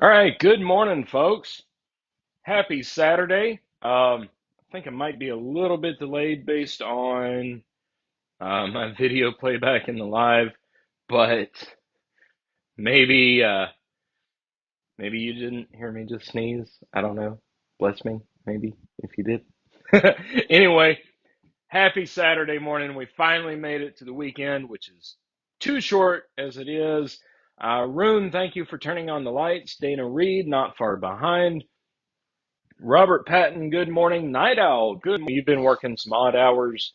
All right, good morning, folks. Happy Saturday. I think I might be a little bit delayed based on my video playback in the live, but maybe maybe you didn't hear me just sneeze. I don't know. Bless me, maybe if you did. Anyway, happy Saturday morning. We finally made it to the weekend, which is too short as it is. Rune, thank you for turning on the lights. Dana Reed, not far behind. Robert Patton, good morning. Night Owl, good morning. You've been working some odd hours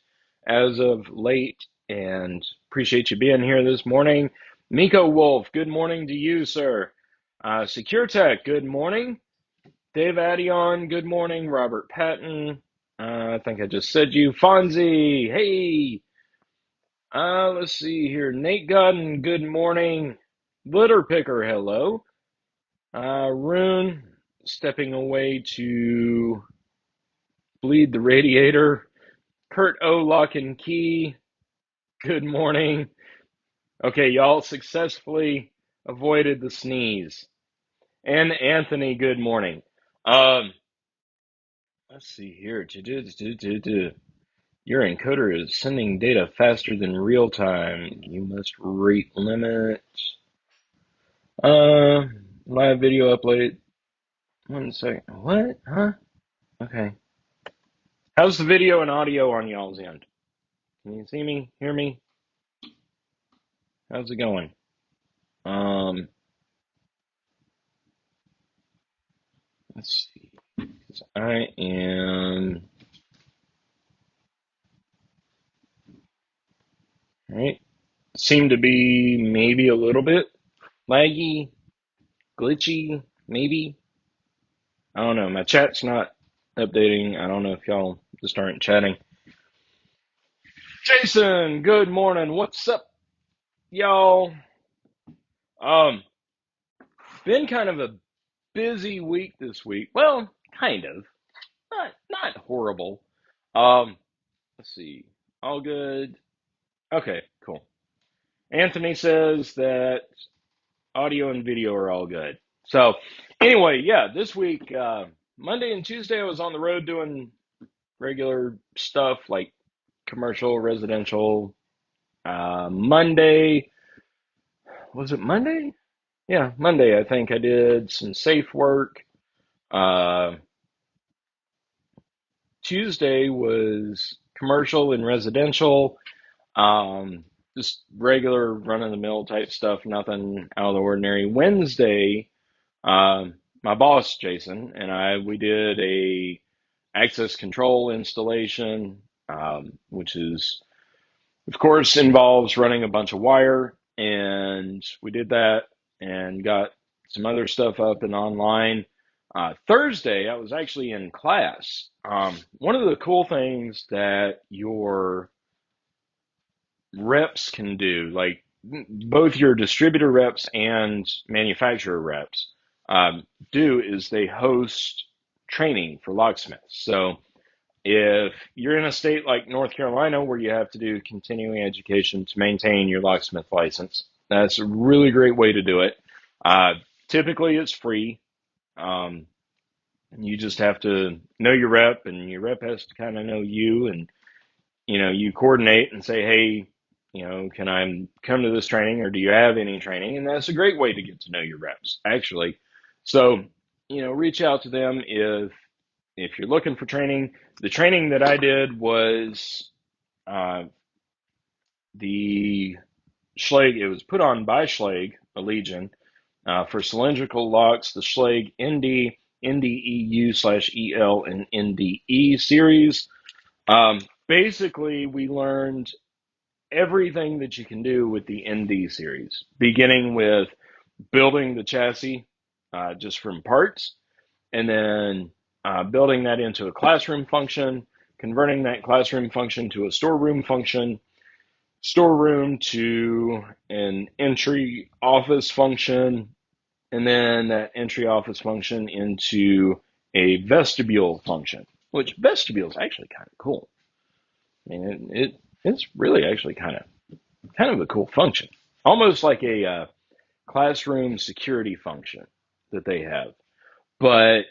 as of late, and appreciate you being here this morning. Miko Wolf, good morning to you, sir. Secure Tech, good morning. Dave Addion, good morning. Robert Patton, I think I just said you. Fonzie, hey. Let's see here. Nate Godden, good morning. Litter Picker, hello. Rune, stepping away to bleed the radiator. Kurt O. Lock and Key, good morning. Okay, y'all successfully avoided the sneeze. And Anthony, good morning. Um, let's see here. Your encoder is sending data faster than real time. You must rate limit. Uh, Live video uploaded. 1 second. What? Huh? Okay. How's the video and audio on y'all's end? Can you see me? Hear me? How's it going? Um, let's see. I am, right. Seem to be maybe a little bit laggy, glitchy, maybe. I don't know. My chat's not updating. I don't know if y'all just aren't chatting. Jason, good morning. What's up, y'all? Um, been kind of a busy week this week. Well, kind of. Not horrible. Um, let's see. All good. Okay, cool. Anthony says that audio and video are all good. So, anyway, yeah, this week, Monday and Tuesday, I was on the road doing regular stuff like commercial, residential. Monday, was it Monday? Yeah, Monday, I think I did some safe work. Uh, Tuesday was commercial and residential. Um, just regular run of the mill type stuff, nothing out of the ordinary. Wednesday, my boss Jason and we did a access control installation, which is of course involves running a bunch of wire, and we did that and got some other stuff up and online. Thursday, I was actually in class. One of the cool things that your reps can do, like both your distributor reps and manufacturer reps do, is they host training for locksmiths. So if you're in a state like North Carolina where you have to do continuing education to maintain your locksmith license, that's a really great way to do it. Uh, Typically, it's free. Um, you just have to know your rep, and your rep has to kind of know you, and you coordinate and say, hey, can I come to this training, or do you have any training? And that's a great way to get to know your reps, actually. So, reach out to them if you're looking for training. The training that I did was uh, the Schlage. It was put on by Schlage, a Legion, for cylindrical locks, the Schlage ND, NDEU/EL, and NDE series. Basically, we learned everything that you can do with the ND series, beginning with building the chassis just from parts, and then building that into a classroom function, converting that classroom function to a storeroom function, storeroom to an entry office function, and then that entry office function into a vestibule function, which vestibule is actually kind of cool. I mean, it's really actually kind of a cool function, almost like a classroom security function that they have. But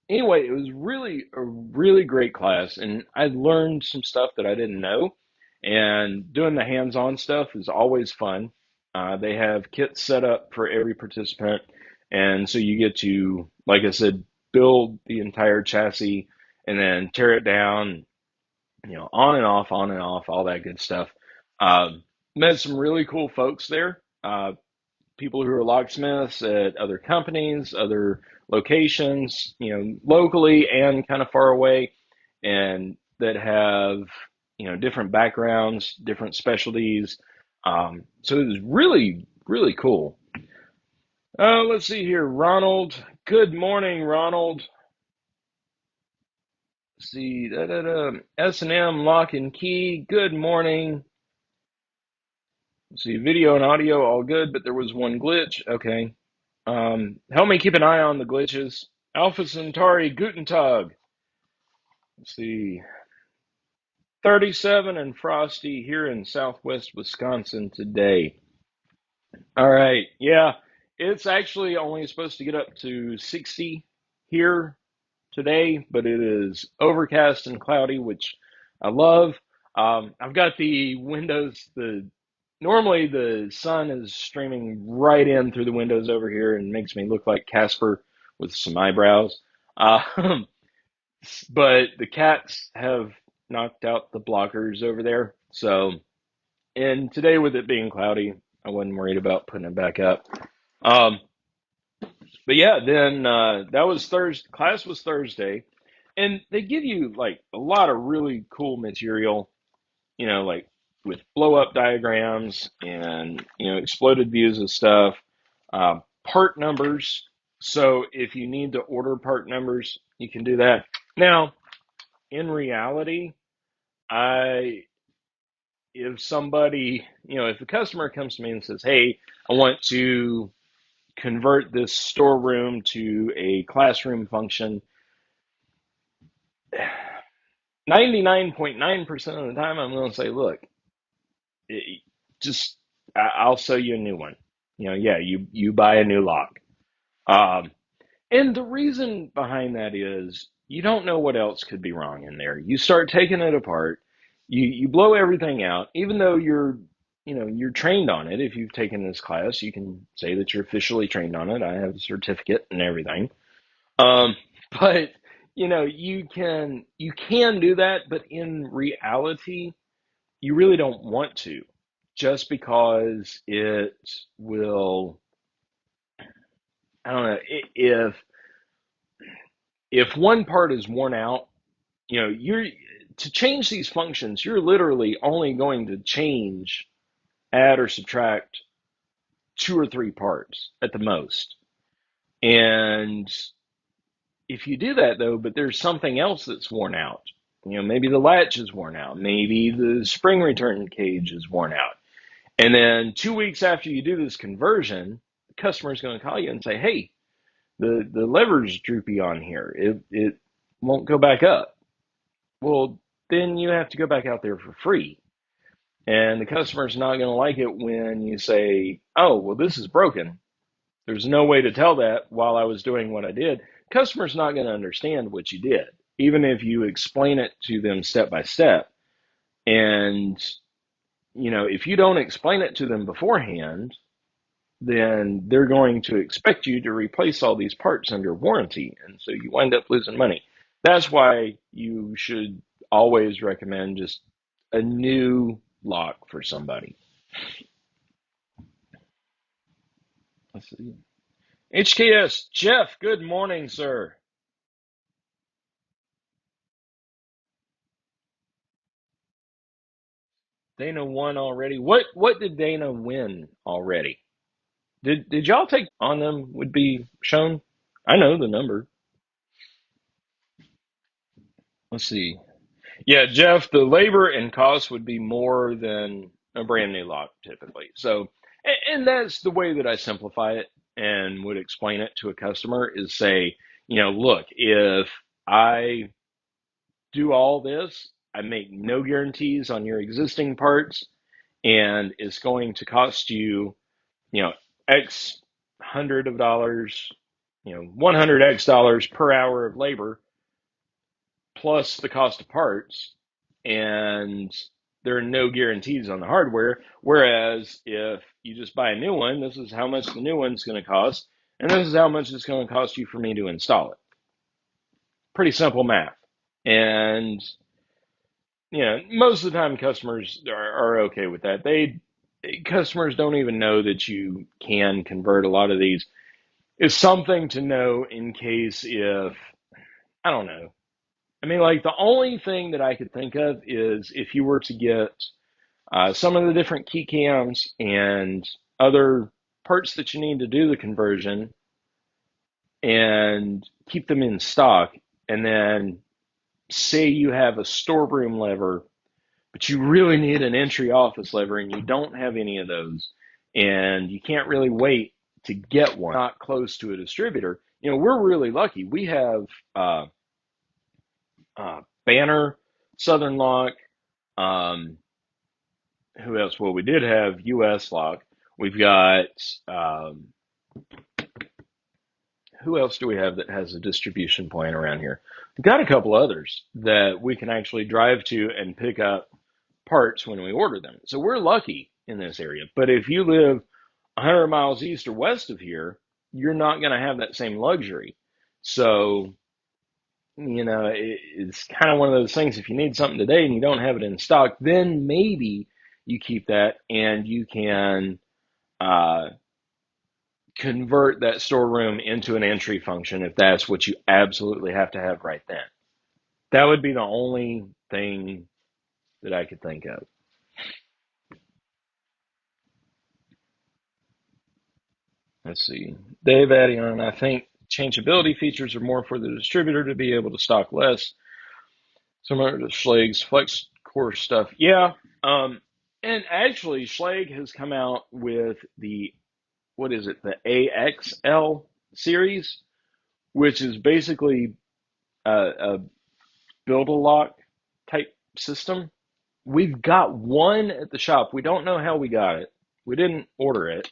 anyway, it was really a really great class, and I learned some stuff that I didn't know. And doing the hands-on stuff is always fun. They have kits set up for every participant, and so you get to, like I said, build the entire chassis and then tear it down, on and off, all that good stuff. Met some really cool folks there. People who are locksmiths at other companies, other locations, locally and kind of far away, and that have, different backgrounds, different specialties. So it was really, really cool. Let's see here, Ronald. Good morning, Ronald. Let's see, S&M Lock and Key. Good morning. Let's see, video and audio all good, but there was one glitch. Okay. Help me keep an eye on the glitches. Alpha Centauri, Guten Tag. Let's see. 37 and frosty here in southwest Wisconsin today. All right. Yeah, it's actually only supposed to get up to 60 here today, but it is overcast and cloudy, which I love. I've got the windows, normally the sun is streaming right in through the windows over here and makes me look like Casper with some eyebrows. Um, but the cats have knocked out the blockers over there. So, and today with it being cloudy, I wasn't worried about putting it back up. Um, but yeah, then that was Thursday. Class was Thursday, and they give you like a lot of really cool material, like with blow up diagrams and exploded views of stuff, part numbers. So if you need to order part numbers, you can do that. Now, in reality, I if somebody, if a customer comes to me and says, "Hey, I want to convert this storeroom to a classroom function," 99.9% of the time, I'm going to say, "Look, it, just I'll sell you a new one. Yeah, you buy a new lock." Um, and the reason behind that is you don't know what else could be wrong in there. You start taking it apart, you blow everything out, even though you're trained on it. If you've taken this class, you can say that you're officially trained on it. I have a certificate and everything. Um, but you can do that, but in reality, you really don't want to, just because it will. I don't know if one part is worn out, you're to change these functions, you're literally only going to change, add or subtract two or three parts at the most. And if you do that though, but there's something else that's worn out, maybe the latch is worn out, maybe the spring return cage is worn out. And then 2 weeks after you do this conversion, the customer is going to call you and say, "Hey, the lever's droopy on here. It won't go back up." Well, then you have to go back out there for free. And the customer's not going to like it when you say, "Oh, well, this is broken. There's no way to tell that while I was doing what I did." Customer's not going to understand what you did, even if you explain it to them step by step. And, if you don't explain it to them beforehand, then they're going to expect you to replace all these parts under warranty. And so you wind up losing money. That's why you should always recommend just a new lock for somebody. Let's see. HKS, Jeff, good morning, sir. Dana won already. What did Dana win already? Did y'all take on them would be shown? I know the number. Let's see. Yeah, Jeff, the labor and cost would be more than a brand new lock typically. So, and that's the way that I simplify it and would explain it to a customer is say, look, if I do all this, I make no guarantees on your existing parts, and it's going to cost you, X hundred of dollars $100 dollars per hour of labor plus the cost of parts, and there are no guarantees on the hardware. Whereas if you just buy a new one, this is how much the new one's going to cost, and this is how much it's going to cost you for me to install it. Pretty simple math. And most of the time customers are okay with that. Customers don't even know that you can convert a lot of these. It's something to know in case if, I don't know. I mean, like the only thing that I could think of is if you were to get some of the different key cams and other parts that you need to do the conversion and keep them in stock, and then say you have a storeroom lever, but you really need an entry office lever and you don't have any of those, and you can't really wait to get one, not close to a distributor. We're really lucky. We have Banner, Southern Lock, um, who else? Well, we did have US Lock. We've got, who else do we have that has a distribution point around here? We've got a couple others that we can actually drive to and pick up parts when we order them. So we're lucky in this area. But if you live 100 miles east or west of here, you're not going to have that same luxury. So, it's kind of one of those things. If you need something today and you don't have it in stock, then maybe you keep that and you can convert that storeroom into an entry function if that's what you absolutely have to have right then. That would be the only thing that I could think of. Let's see. Dave adding on, I think changeability features are more for the distributor to be able to stock less. Similar to Schlage's flex core stuff. Yeah. And actually, Schlage has come out with what is it, the AXL series, which is basically a build-a-lock type system. We've got one at the shop. We don't know how we got it. We didn't order it,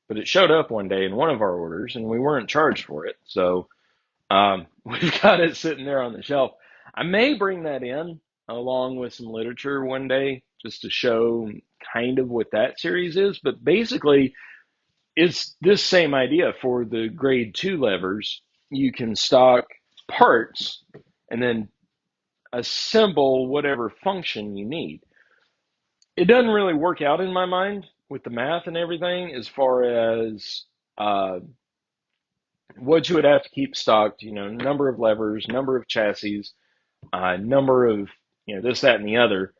but it showed up one day in one of our orders, and we weren't charged for it. So we've got it sitting there on the shelf. I may bring that in along with some literature one day just to show kind of what that series is. But basically, it's this same idea for the grade 2 levers. You can stock parts and then assemble whatever function you need. It doesn't really work out in my mind with the math and everything as far as what you would have to keep stocked, number of levers, number of chassis, number of, this, that, and the other.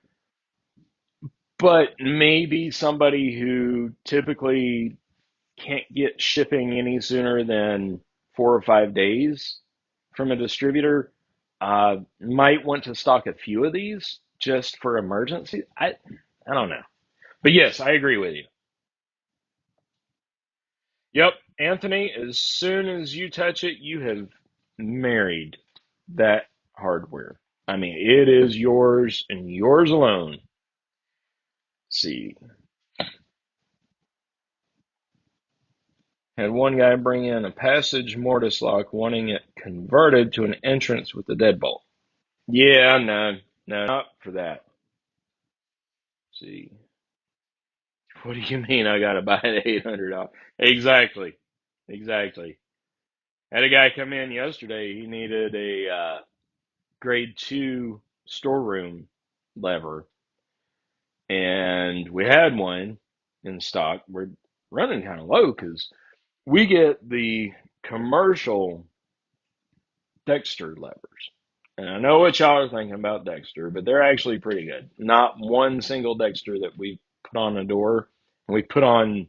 But maybe somebody who typically can't get shipping any sooner than 4 or 5 days from a distributor might want to stock a few of these just for emergency. I don't know. But yes, I agree with you. Yep, Anthony, as soon as you touch it, you have married that hardware. I mean, it is yours and yours alone. Let's see. Had one guy bring in a passage mortise lock wanting it converted to an entrance with the deadbolt. Yeah, no, no, not for that. Let's see. What do you mean I gotta buy the $800? Exactly. Exactly. Had a guy come in yesterday. He needed a grade 2 storeroom lever, and we had one in stock. We're running kind of low because we get the commercial Dexter levers. And I know what y'all are thinking about Dexter, but they're actually pretty good. Not one single Dexter that we put on a door, and we put on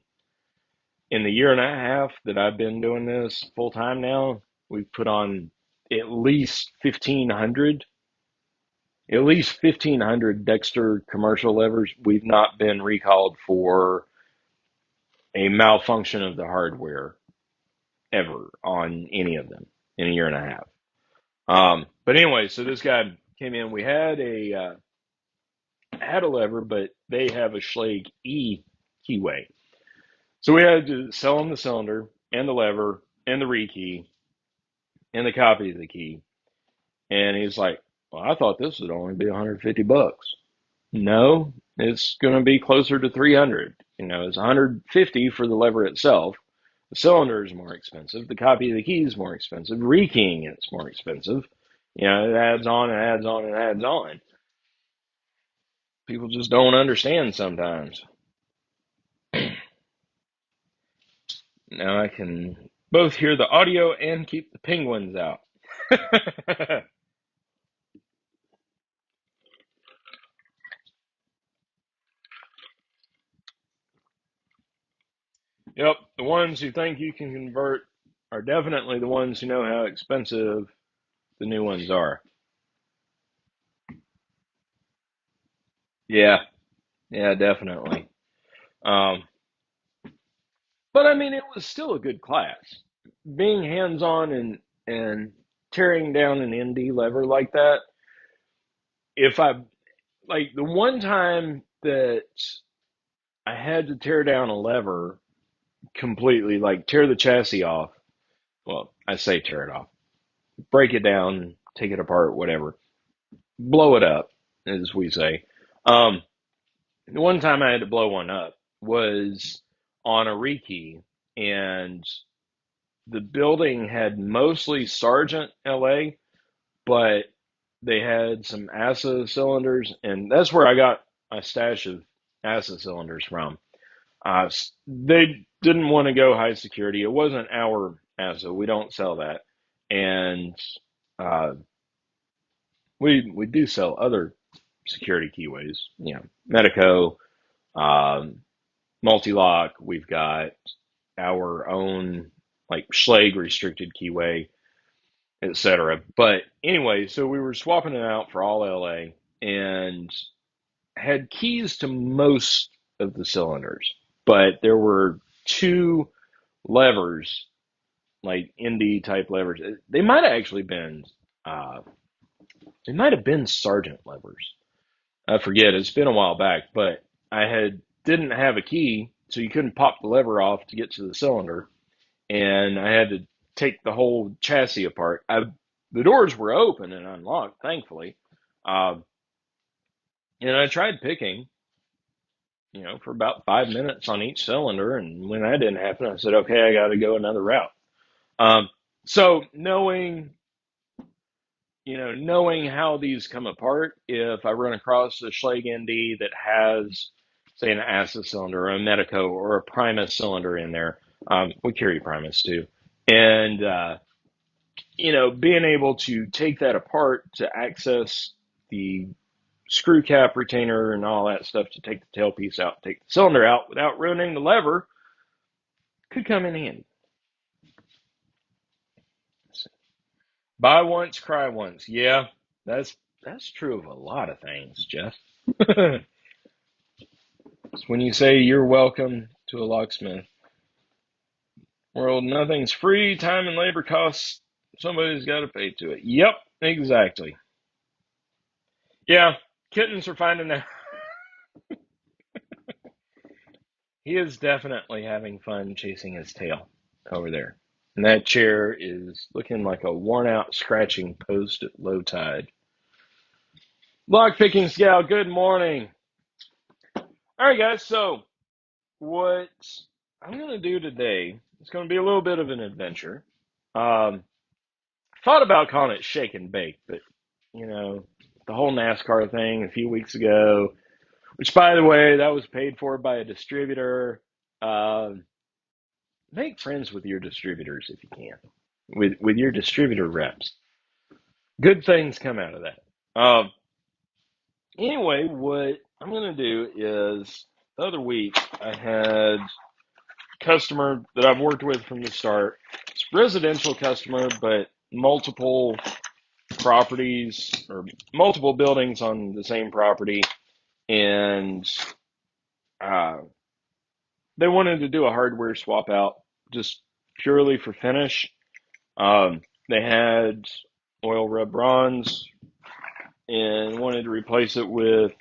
in the year and a half that I've been doing this full time now, we've put on at least 1,500 at least 1,500 Dexter commercial levers. We've not been recalled for a malfunction of the hardware ever on any of them in a year and a half. But anyway, so this guy came in. We had a lever, but they have a Schlage E keyway. So we had to sell him the cylinder and the lever and the rekey and the copy of the key. And he's like, well, I thought this would only be 150 bucks. No, it's going to be closer to 300. It's 150 for the lever itself. The cylinder is more expensive. The copy of the key is more expensive. Rekeying it's more expensive. It adds on and adds on and adds on. People just don't understand sometimes. Now I can both hear the audio and keep the penguins out. Yep, the ones who think you can convert are definitely the ones who know how expensive the new ones are. Yeah, yeah, definitely. Um, but I mean, it was still a good class. Being hands-on and tearing down an ND lever like that. If I like the one time that I had to tear down a lever completely, like tear the chassis off. Well, I say tear it off, break it down, take it apart, whatever, blow it up, as we say. Um, the one time I had to blow one up was on a rekey, and the building had mostly Sargent LA, but they had some ASA cylinders, and that's where I got a stash of ASA cylinders from. They didn't want to go high security. It wasn't our ASA. We don't sell that, and uh, we do sell other security keyways. Medico, um, multi-lock. We've got our own like Schlage restricted keyway, etc. But anyway, so we were swapping it out for all LA and had keys to most of the cylinders, but there were two levers, like ND type levers. They might have actually been, uh, they might have been Sargent levers. I forget. It's been a while back, but I had didn't have a key, so you couldn't pop the lever off to get to the cylinder, and I had to take the whole chassis apart. The doors were open and unlocked, thankfully, uh, and I tried picking, for about 5 minutes on each cylinder, and when that didn't happen, I said, okay, I got to go another route. Um, so knowing how these come apart, if I run across a Schlage ND that has, say, an ASA cylinder or a Medico or a Primus cylinder in there, we carry Primus too, and being able to take that apart to access the screw cap retainer and all that stuff to take the tailpiece out, take the cylinder out without ruining the lever could come in handy. Buy once, cry once. Yeah, that's true of a lot of things, Jeff. It's when you say you're welcome to a locksmith world, nothing's free. Time and labor costs. Somebody's got to pay to it. Yep, exactly. Yeah, kittens are finding that. He is definitely having fun chasing his tail over there. And that chair is looking like a worn out scratching post at low tide. Lockpicking Scout, good morning. All right, guys, so what I'm going to do today is going to be a little bit of an adventure. Thought about calling it Shake and Bake, but, the whole NASCAR thing a few weeks ago, which, by the way, that was paid for by a distributor. Make friends with your distributors if you can, with your distributor reps. Good things come out of that. Anyway, what I'm going to do is the other week I had a customer that I've worked with from the start. It's a residential customer, but multiple properties or multiple buildings on the same property, and uh, they wanted to do a hardware swap out just purely for finish. They had oil rub bronze and wanted to replace it with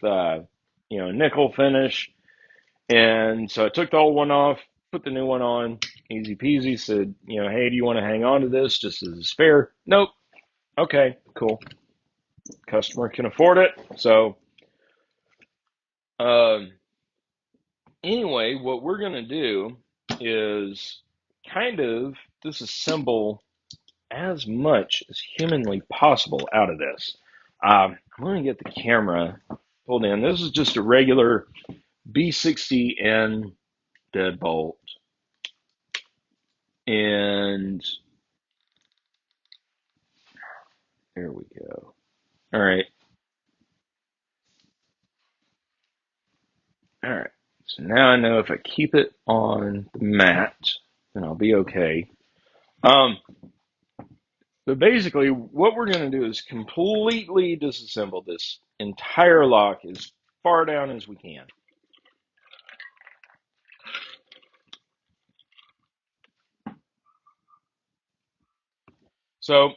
nickel finish. And so I took the old one off, put the new one on, easy peasy. Said, hey, do you want to hang on to this just as a spare? Nope. Okay, cool. Customer can afford it. So, um, anyway, what we're going to do is kind of disassemble as much as humanly possible out of this. I'm going to get the camera pulled in. This is just a regular B60N deadbolt. And there we go. All right. All right. So now I know if I keep it on the mat, then I'll be okay. But basically, what we're going to do is completely disassemble this entire lock as far down as we can. So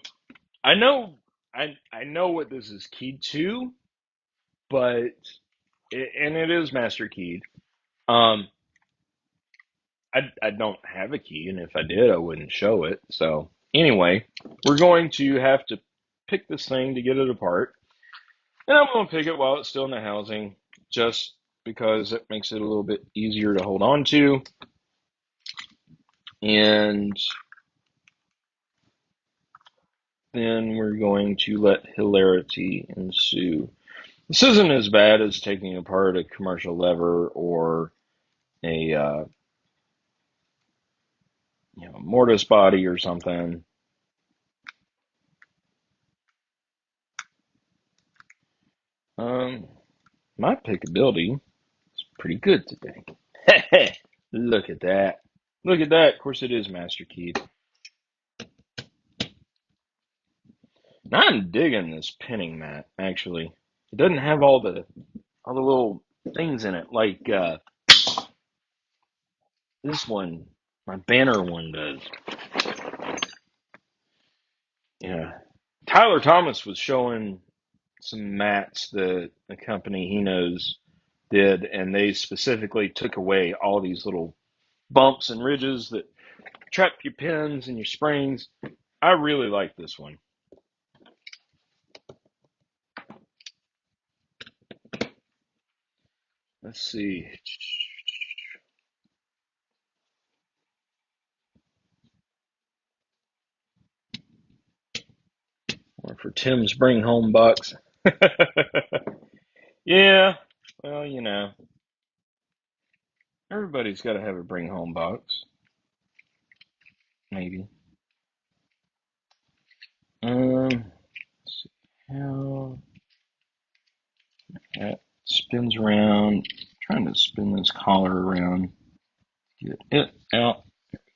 I know I know what this is keyed to, but and it is master keyed. Um, I don't have a key, and if I did, I wouldn't show it. So anyway, we're going to have to pick this thing to get it apart, and I'm going to pick it while it's still in the housing, just because it makes it a little bit easier to hold on to. And then we're going to let hilarity ensue. This isn't as bad as taking apart a commercial lever or a mortise body or something. My pickability is pretty good today. Look at that. Look at that. Of course, it is master keyed. Now I'm digging this pinning mat. Actually, it doesn't have all the little things in it like this one. My banner one does. Yeah. Tyler Thomas was showing some mats that a company he knows did, and they specifically took away all these little bumps and ridges that trap your pins and your springs. I really like this one. Let's see. Or for Tim's bring home box. Yeah, well, everybody's got to have a bring home box. Maybe. Let's see how that spins around. I'm trying to spin this collar around. Get it out.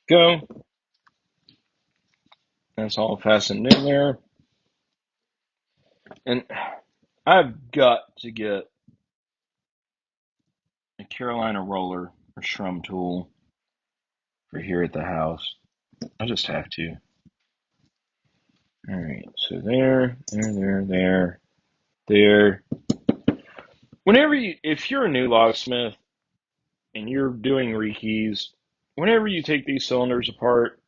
Go. That's all fastened in there. And I've got to get a Carolina roller or shrum tool for here at the house. I just have to. All right, so there. If you're a new locksmith and you're doing rekeys, whenever you take these cylinders apart,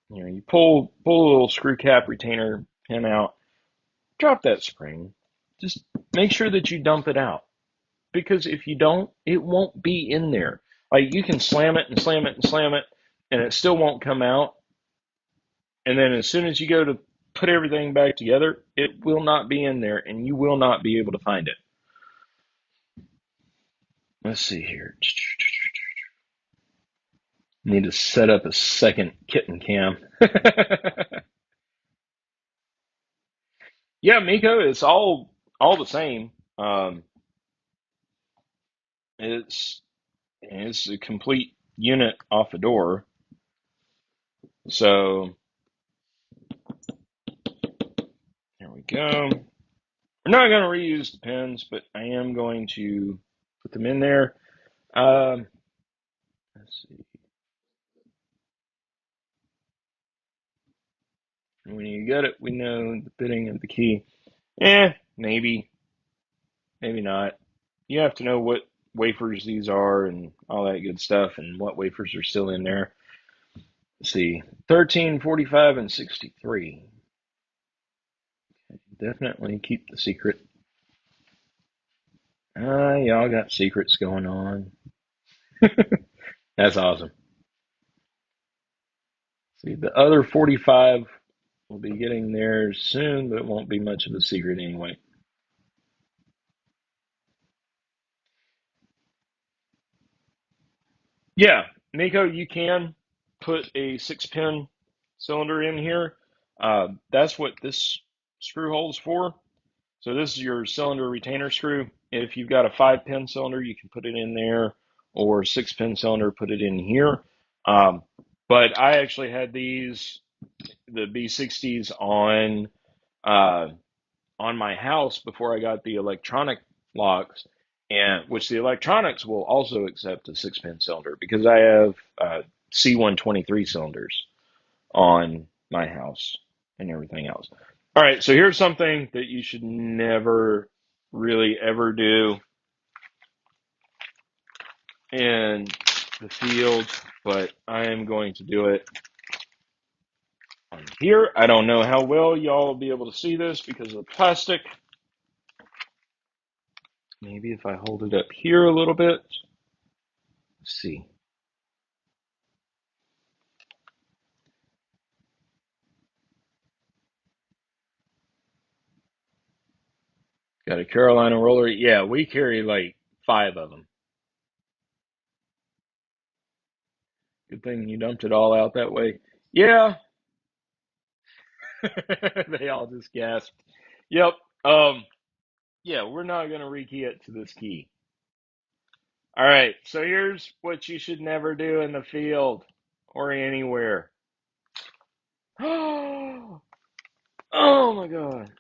you pull a little screw cap retainer pin out, drop that spring. Just make sure that you dump it out, because if you don't, it won't be in there. Like, you can slam it and slam it and slam it, and it still won't come out. And then as soon as you go to put everything back together, it will not be in there, and you will not be able to find it. Let's see here. Need to set up a second kitten cam. Yeah, Miko, it's all the same. It's a complete unit off a door. So there we go. We're not going to reuse the pins, but I am going to put them in there. Let's see. When you get it, we know the fitting of the key. Maybe, maybe not. You have to know what wafers these are and all that good stuff and what wafers are still in there. Let's see, 13, 45, and 63. Definitely keep the secret. Y'all got secrets going on. That's awesome. See, the other 45 will be getting there soon, but it won't be much of a secret anyway. Yeah, Nico, you can put a 6-pin cylinder in here. That's what this screw hole's for. So this is your cylinder retainer screw. If you've got a 5-pin cylinder, you can put it in there, or 6-pin cylinder, put it in here. Um, but I actually had the B60s uh, on my house before I got the electronic locks, and which the electronics will also accept a 6-pin cylinder because I have C123 cylinders on my house and everything else. All right, so here's something that you should never really ever do in the field, but I am going to do it on here. I don't know how well y'all will be able to see this because of the plastic. Maybe if I hold it up here a little bit. Let's see. Got a Carolina roller. Yeah, we carry like 5 of them. Good thing you dumped it all out that way. Yeah. They all just gasped. Yep. Um, yeah, we're not going to rekey it to this key. All right, so here's what you should never do in the field or anywhere. Oh my God.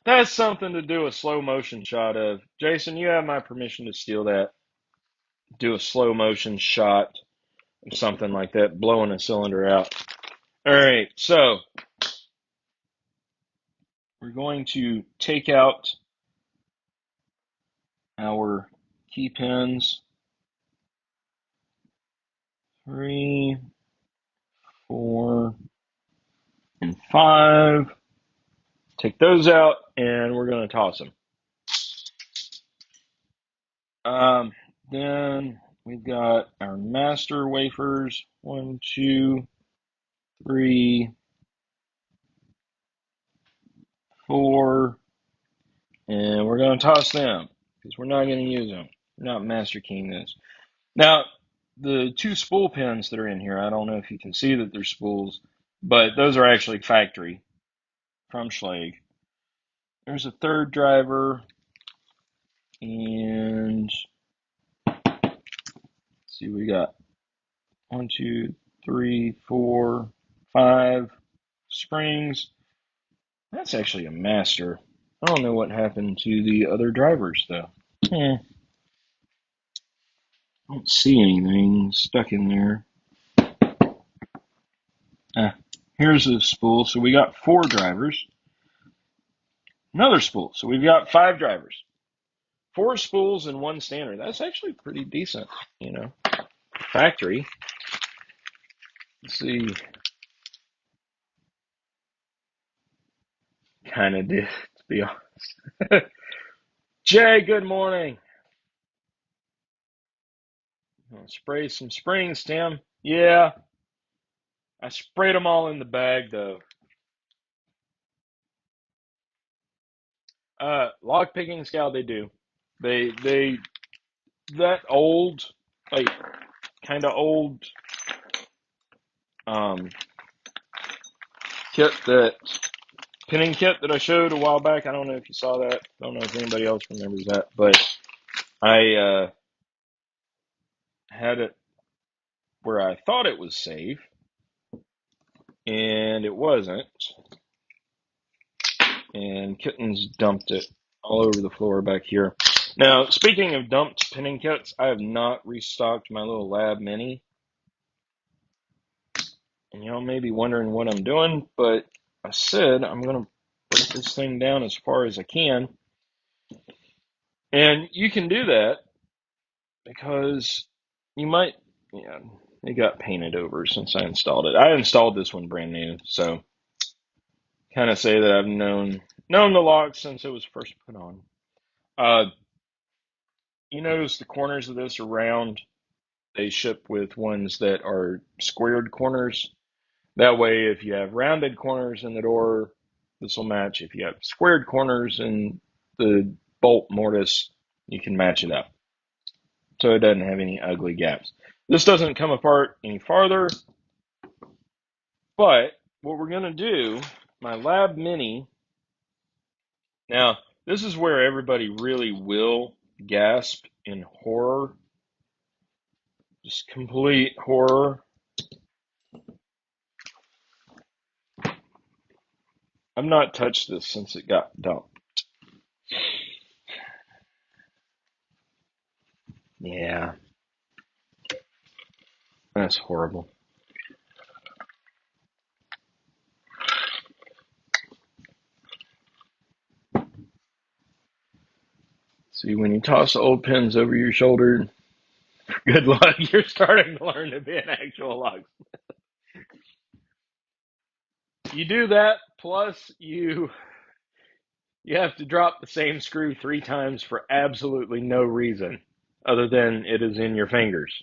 That's something to do a slow motion shot of. Jason, you have my permission to steal that. Do a slow motion shot of something like that, blowing a cylinder out. All right, so we're going to take out our key pins. 3, 4, and 5. Take those out, and we're going to toss them. Then we've got our master wafers. 1, 2, 3, 4, and we're going to toss them because we're not going to use them. We're not master keying this. Now, the 2 spool pins that are in here, I don't know if you can see that they're spools, but those are actually factory from Schlage. There's a 3rd driver, and let's see, we got 1, 2, 3, 4, 5 springs. That's actually a master. I don't know what happened to the other drivers though. I don't see anything stuck in there. Ah, here's a spool. So we got 4 drivers. Another spool. So we've got 5 drivers. 4 spools and 1 standard. That's actually pretty decent, you know. Factory. Let's see. Kind of did, to be honest. Jay, good morning. I'll spray some springs, Tim. Yeah, I sprayed them all in the bag though. Lock picking scout, they do. They that old, like kind of old um kit that pinning kit that I showed a while back. I don't know if you saw that. I don't know if anybody else remembers that, but I had it where I thought it was safe, and it wasn't. And kittens dumped it all over the floor back here. Now, speaking of dumped pinning kits, I have not restocked my little Lab Mini. And y'all may be wondering what I'm doing, but I said I'm going to put this thing down as far as I can. And you can do that because you might, yeah, it got painted over since I installed it. I installed this one brand new, so kind of say that I've known the lock since it was first put on. Uh, you notice the corners of this are round. They ship with ones that are squared corners. That way, if you have rounded corners in the door, this will match. If you have squared corners in the bolt mortise, you can match it up. So it doesn't have any ugly gaps. This doesn't come apart any farther, but what we're going to do, my Lab Mini, now this is where everybody really will gasp in horror, just complete horror. I've not touched this since it got dumped. Yeah, that's horrible. See, when you toss old pins over your shoulder, good luck. You're starting to learn to be an actual locksmith. You do that, plus you have to drop the same screw 3 times for absolutely no reason other than it is in your fingers.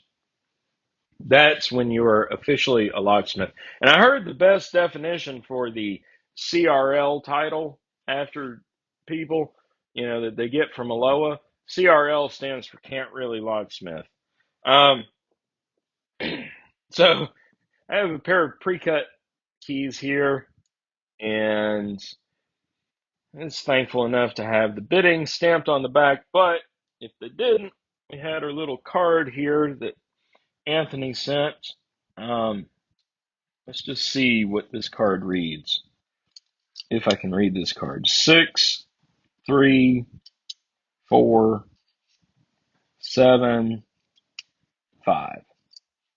That's when you are officially a locksmith. And I heard the best definition for the CRL title after people, that they get from Aloha. CRL stands for can't really locksmith. Um, so I have a pair of pre-cut keys here, and I was thankful enough to have the bidding stamped on the back, but if they didn't, we had our little card here that Anthony sent. Um, let's just see what this card reads. If I can read this card. 6, 3, 4, 7, 5.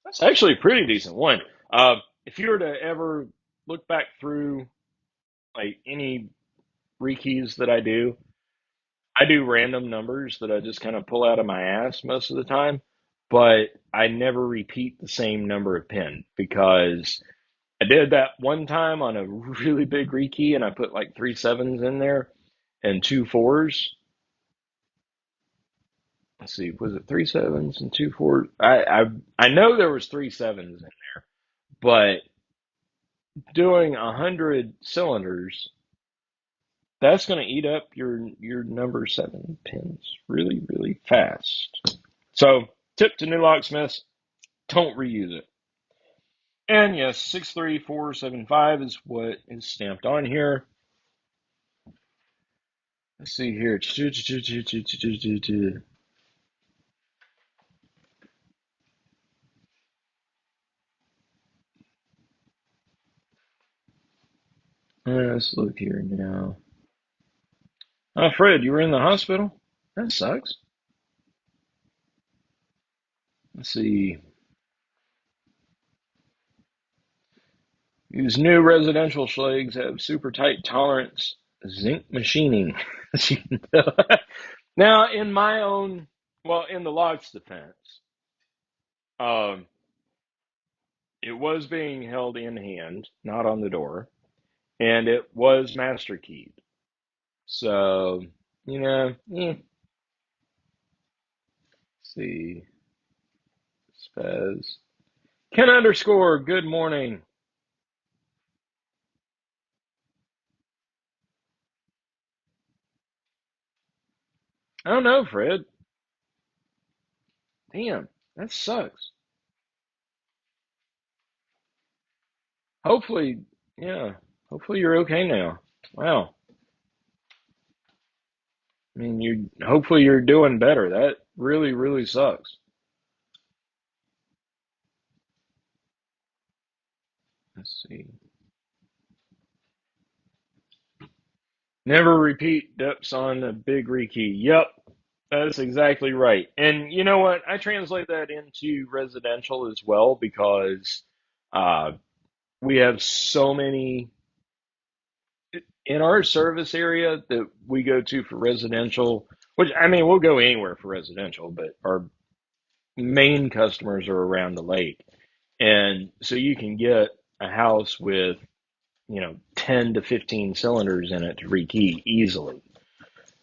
That's actually a pretty decent one. If you were to ever look back through like any rekeys that I do random numbers that I just kind of pull out of my ass most of the time, but I never repeat the same number of pin because I did that one time on a really big rekey and I put like 3 7s in there and 2 4s. Let's see, was it 3 7s and 2 4s? I know there was 3 7s in there, but doing 100 cylinders, that's going to eat up your number 7 pins really, really fast. So, tip to new locksmiths: don't reuse it. And yes, 63475 is what is stamped on here. Let's see here. Let's look here now. Oh, Fred, you were in the hospital? That sucks. Let's see. These new residential Schlages have super tight tolerance zinc machining. Now, in the lock's defense, um, it was being held in hand, not on the door, and it was master keyed. So, let's see. Spaz. Ken underscore, good morning. I don't know, Fred. Damn, that sucks. Hopefully, yeah, hopefully you're okay now. Wow. I mean, hopefully you're doing better. That really, really sucks. Let's see. Never repeat dips on a big rekey. Yep, that's exactly right. And you know what? I translate that into residential as well because uh, we have so many in our service area that we go to for residential. Which I mean, we'll go anywhere for residential, but our main customers are around the lake. And so you can get a house with, 10 to 15 cylinders in it to rekey easily.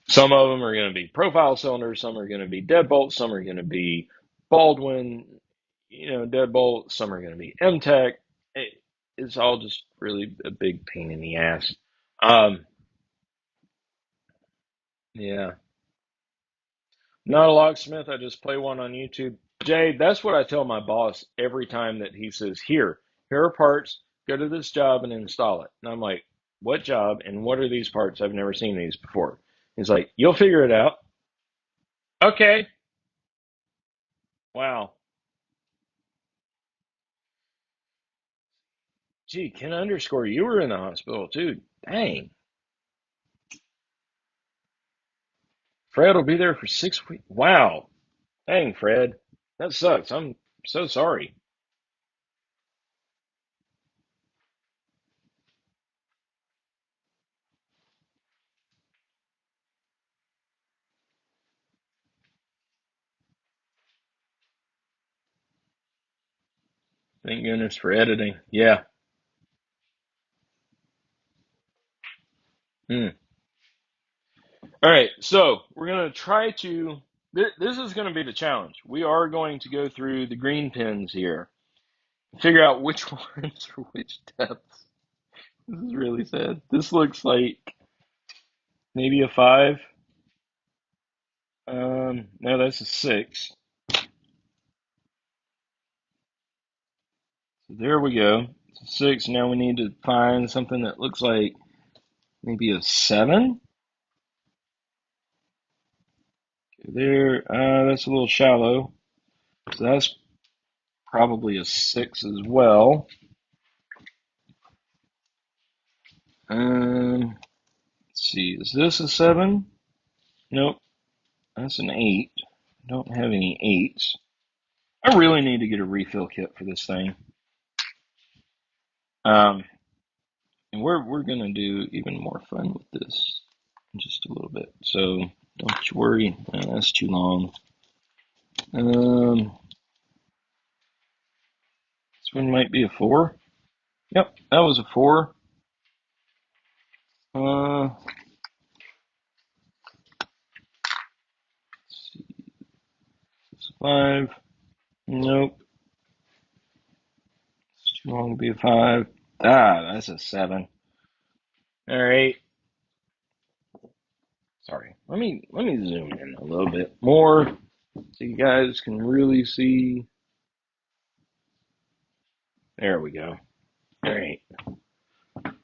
Some of them are going to be profile cylinders, some are going to be deadbolt, some are going to be Baldwin, deadbolt, some are going to be M-Tech. It's all just really a big pain in the ass. Um, yeah, not a locksmith. I just play one on YouTube. Jay, that's what I tell my boss every time that he says, here are parts, go to this job and install it. And I'm like, what job and what are these parts? I've never seen these before. He's like, you'll figure it out. Okay. Wow. Gee, Ken underscore, you were in the hospital too. Dang. Fred will be there for 6 weeks. Wow. Dang, Fred. That sucks. I'm so sorry. Thank goodness for editing. Yeah. Hmm. All right. So we're going to try to. This is going to be the challenge. We are going to go through the green pins here, figure out which ones for which depths. This is really sad. This looks like maybe a 5. No, that's a 6. So there we go. It's a 6. Now we need to find something that looks like maybe a 7. There, that's a little shallow. So that's probably a 6 as well. Let's see, is this a 7? Nope, that's an 8. I don't have any 8s. I really need to get a refill kit for this thing. Um, and we're gonna do even more fun with this in just a little bit. So don't you worry, that's too long. This one might be a 4. Yep, that was a 4. Let's see, it's a 5. Nope, it's too long to be a 5. Ah, that's a 7. All right. Sorry. Let me zoom in a little bit more so you guys can really see. There we go. All right.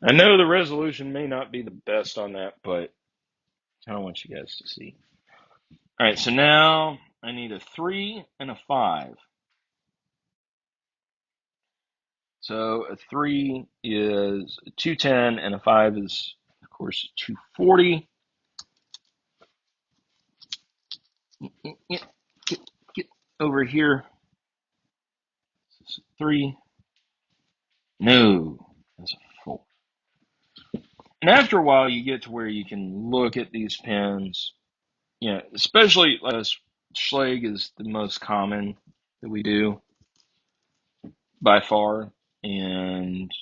I know the resolution may not be the best on that, but I kind of want you guys to see. All right. So now I need a 3 and a 5. So a 3 is 210 and a 5 is, of course, 240. Get over here. This is a 3. No, that's a 4. And after a while, you get to where you can look at these pins. Especially Schlage is the most common that we do by far. And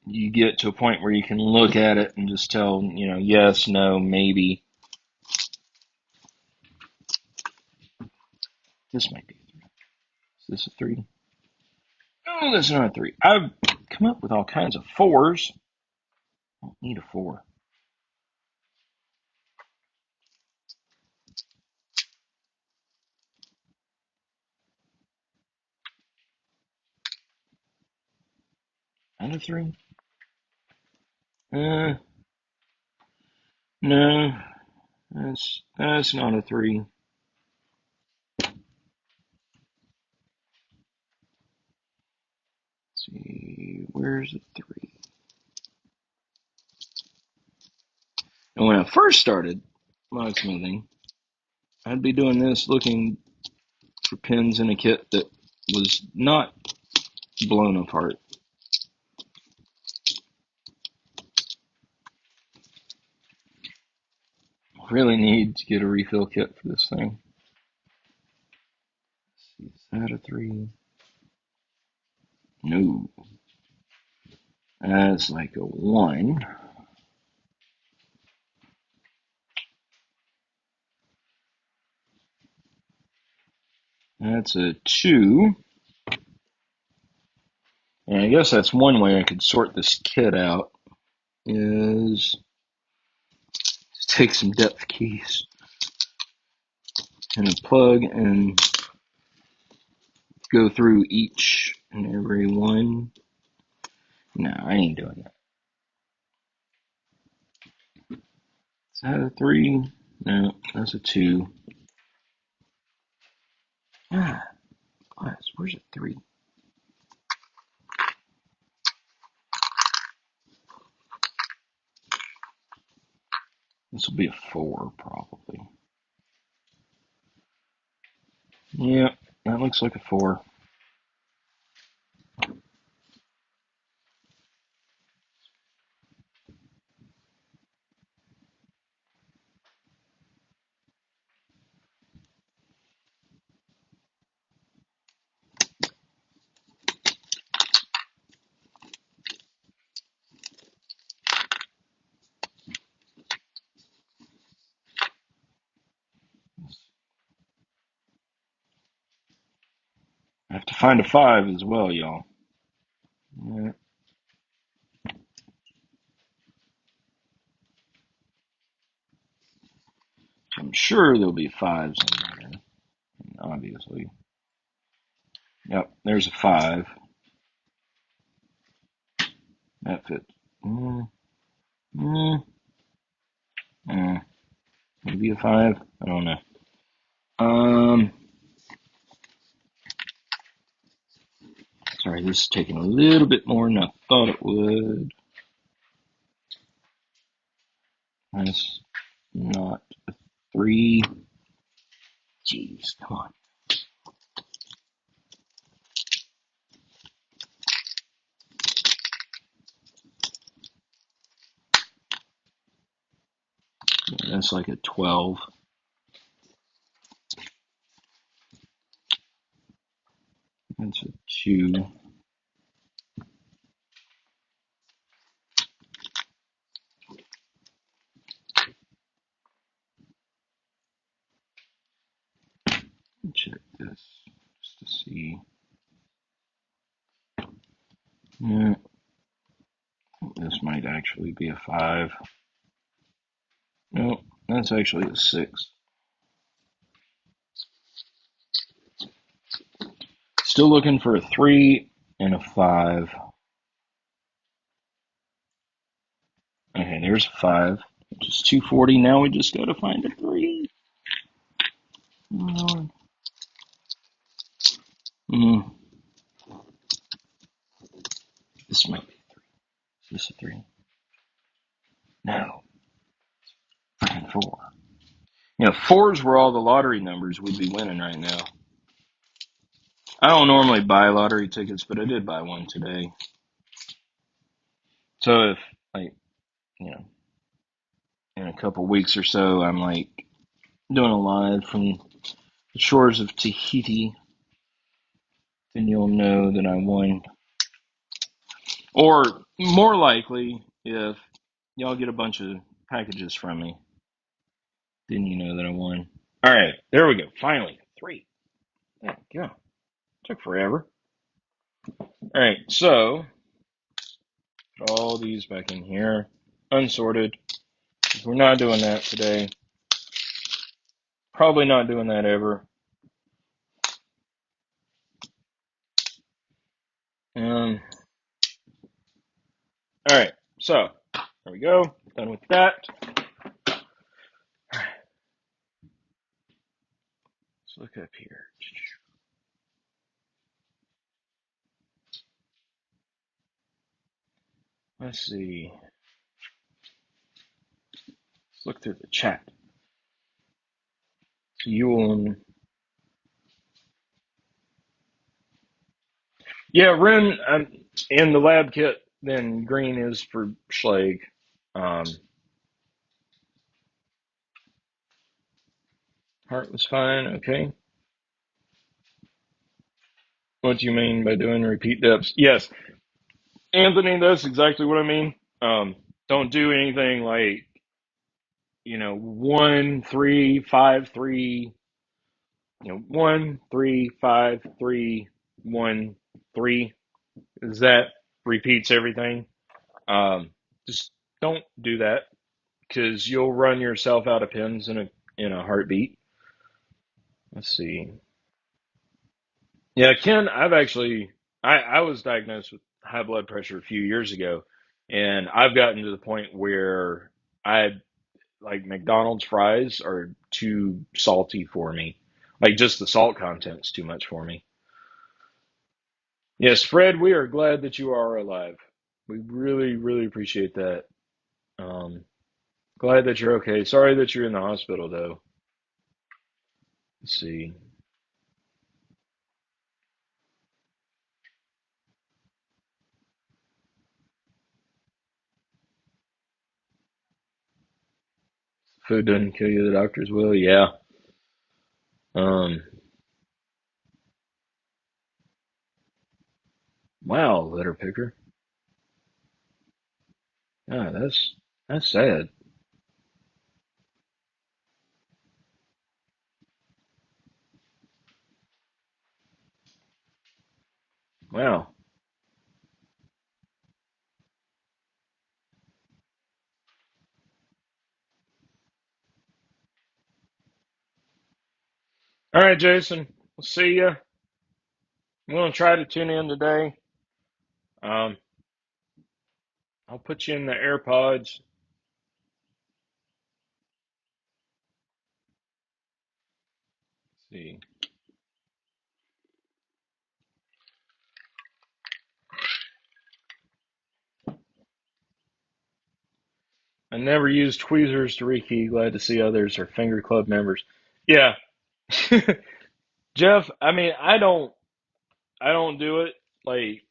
you get to a point where you can look at it and just tell, yes, no, maybe. This might be a 3. Is this a 3? No, that's not a 3. I've come up with all kinds of 4s. I don't need a 4. And a 3? No, that's not a 3. Let's see, where's the 3? And when I first started locksmithing, I'd be doing this looking for pins in a kit that was not blown apart. Really need to get a refill kit for this thing. that a 3? No. That's like a 1. That's a 2. And I guess that's one way I could sort this kit out, is to take some depth keys and a plug and go through each and every one. No, I ain't doing that. Is that a 3? No, that's a 2. Ah, class, where's a 3? This will be a 4, probably. Yeah, that looks like a 4. I have to find a 5 as well, y'all. Yeah, I'm sure there'll be 5s in there, obviously. Yep, there's a 5. That fits. Mm, mm, maybe a 5. I don't know. Sorry, this is taking a little bit more than I thought it would. That's not a 3. Jeez, come on. Yeah, that's like a 12. That's a 2. Check this just to see. Yeah, this might actually be a 5. No, that's actually a 6. Still looking for a 3 and a 5. Okay, there's a 5, which is 240. Now we just got to find a 3. Mm, this might be a 3. Is this a 3? No, freaking 4. You know, 4s were all the lottery numbers we'd be winning right now. I don't normally buy lottery tickets, but I did buy one today. So if, like, you know, in a couple weeks or so, I'm like doing a live from the shores of Tahiti, then you'll know that I won. Or more likely, if y'all get a bunch of packages from me, then you know that I won. All right, there we go. Finally, 3. There we go. Took forever. All right, so put all these back in here, unsorted. We're not doing that today. Probably not doing that ever. All right, so there we go. Done with that. Let's look up here. Let's see. Let's look through the chat. So you will. Yeah, Ren, in the lab kit, then green is for Schlage. Heart was fine, okay. What do you mean by doing repeat dips? Yes, Anthony, that's exactly what I mean. Don't do anything like, 1 3 5 3, 1 3 5 3 1 3, is that repeats everything. Um, just don't do that because you'll run yourself out of pins in a heartbeat. Let's see. Yeah, Ken, I was diagnosed with high blood pressure a few years ago, and I've gotten to the point where I like McDonald's fries are too salty for me. Like just the salt content's too much for me. Yes, Fred, we are glad that you are alive. We really, really appreciate that. Um, Glad that you're okay. Sorry that you're in the hospital though. Let's see. Food doesn't kill you, the doctors will. Yeah. Um, wow, litter picker. Yeah, that's sad. Wow. All right, Jason. We'll see you. I'm gonna try to tune in today. Um, I'll put you in the AirPods. Let's see. I never used tweezers to rekey. Glad to see others are Finger Club members. Yeah, Jeff. I mean, I don't do it like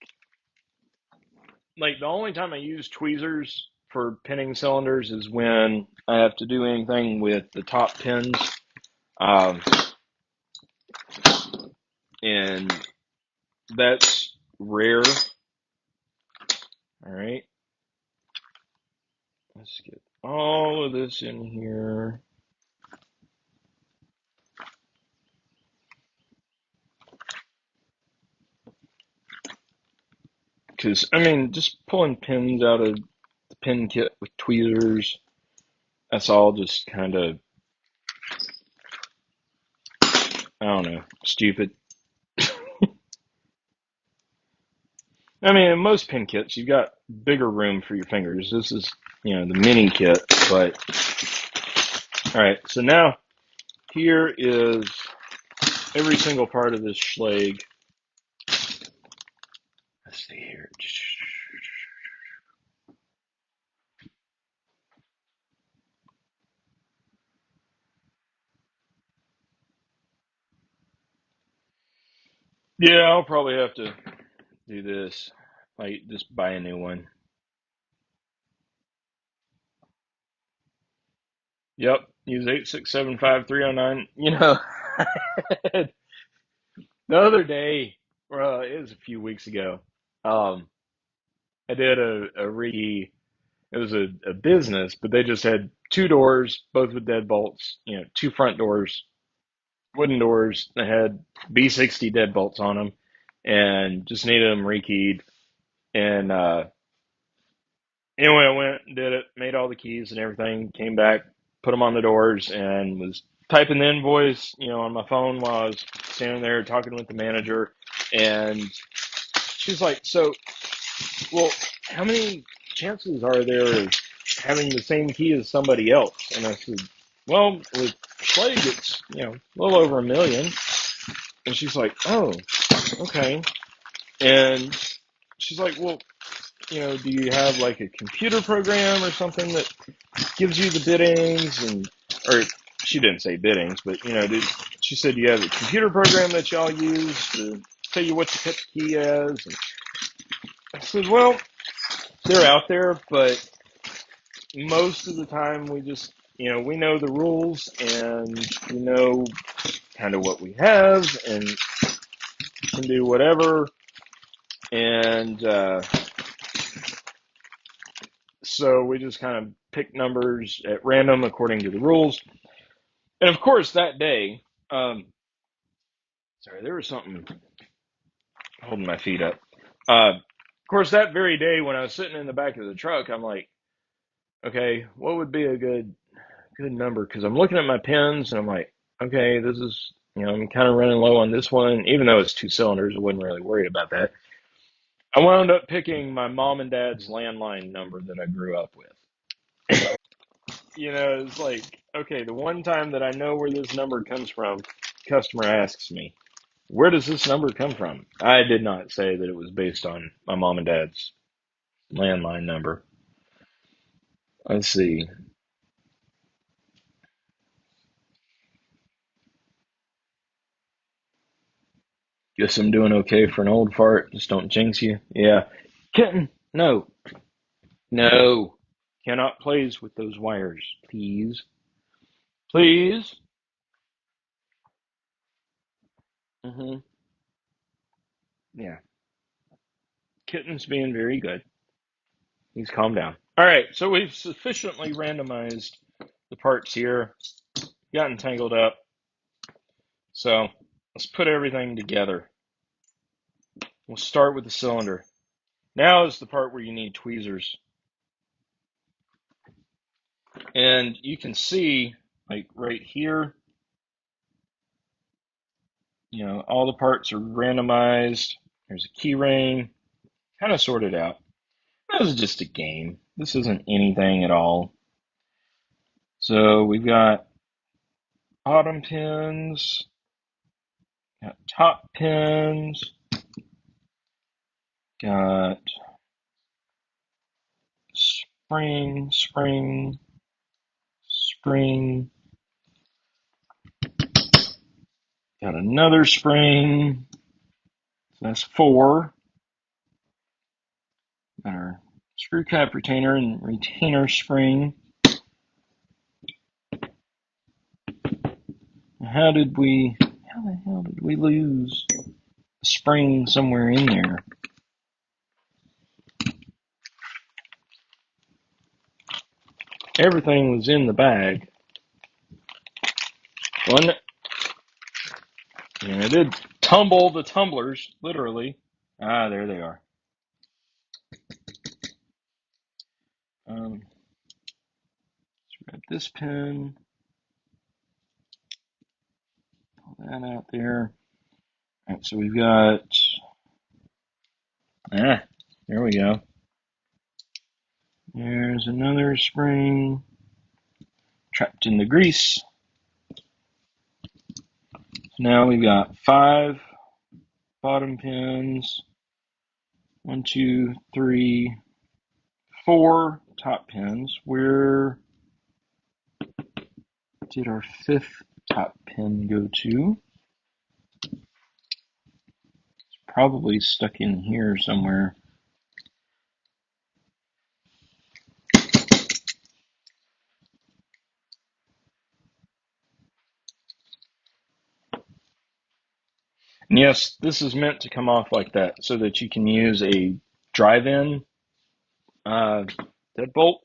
the only time I use tweezers for pinning cylinders is when I have to do anything with the top pins. Um, and that's rare. All right, let's get all of this in here. Because, I mean, just pulling pins out of the pin kit with tweezers, that's all just kind of, I don't know, stupid. I mean, in most pin kits, you've got bigger room for your fingers. This is, the mini kit, but, all right, so now here is every single part of this Schlage. Let's see here. Yeah, I'll probably have to do this, like just buy a new one. Yep, use 8675309. The other day, well, it was a few weeks ago. Um, I did a re. It was a business, but they just had two doors, both with deadbolts. Two front doors, wooden doors. They had B60 deadbolts on them, and just needed them rekeyed. And anyway, I went and did it, made all the keys and everything, came back, put them on the doors, and was typing the invoice, on my phone while I was standing there talking with the manager. And she's like, "So, well, how many chances are there of having the same key as somebody else?" And I said, "Well, with Schlage, it's, a little over 1 million." And she's like, "Oh, okay." And she's like, "Well, do you have like a computer program or something that gives you the biddings?" And or she didn't say biddings, but she said, "You have a computer program that y'all use to tell you what to put the key as?" And I said, "Well, they're out there, but most of the time we just, we know the rules and we know kind of what we have." And can do whatever. And so we just kind of pick numbers at random according to the rules. And of course, that day, sorry, there was something holding my feet up. Of course, that very day when I was sitting in the back of the truck, I'm like, okay, what would be a good number? Because I'm looking at my pins and I'm like, okay, this is, I'm kind of running low on this one. Even though it's 2 cylinders, I wasn't really worried about that. I wound up picking my mom and dad's landline number that I grew up with. It's like, okay, the one time that I know where this number comes from, customer asks me, where does this number come from? I did not say that it was based on my mom and dad's landline number. Let's see. Guess I'm doing okay for an old fart. Just don't jinx you. Yeah. Kitten, no. No. Cannot plays with those wires. Please. Please. Mm-hmm. Yeah. Kitten's being very good. He's calmed down. All right, so we've sufficiently randomized the parts here, gotten tangled up. So let's put everything together. We'll start with the cylinder. Now is the part where you need tweezers. And you can see, like right here, all the parts are randomized. There's a key ring, kind of sorted out. This is just a game. This isn't anything at all. So we've got bottom pins, got top pins, got spring, spring, spring, got another spring. So that's 4. Got our screw cap retainer and retainer spring. How the hell did we lose a spring somewhere in there? Everything was in the bag. One, I did tumble the tumblers, literally. Ah, there they are. Let's grab this pin, pull that out there. All right, so we've got, there we go. There's another spring trapped in the grease. So now we've got 5 bottom pins, 1, 2, 3, 4 top pins. Where did our 5th top pin go to? It's probably stuck in here somewhere. And yes, this is meant to come off like that so that you can use a drive-in deadbolt.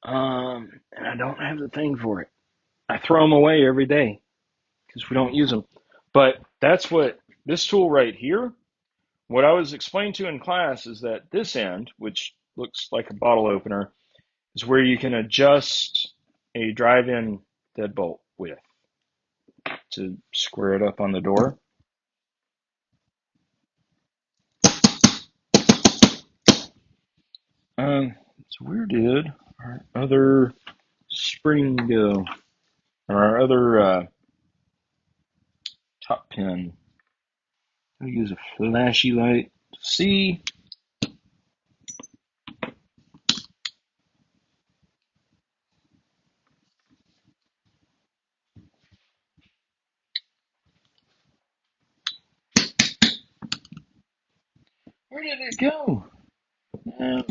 And I don't have the thing for it. I throw them away every day because we don't use them. But that's what this tool right here, what I was explained to in class is that this end, which looks like a bottle opener, is where you can adjust a drive-in deadbolt with to square it up on the door. So where did our other spring go? Or our other top pin? I'll use a flashy light to see. Where did it go? No.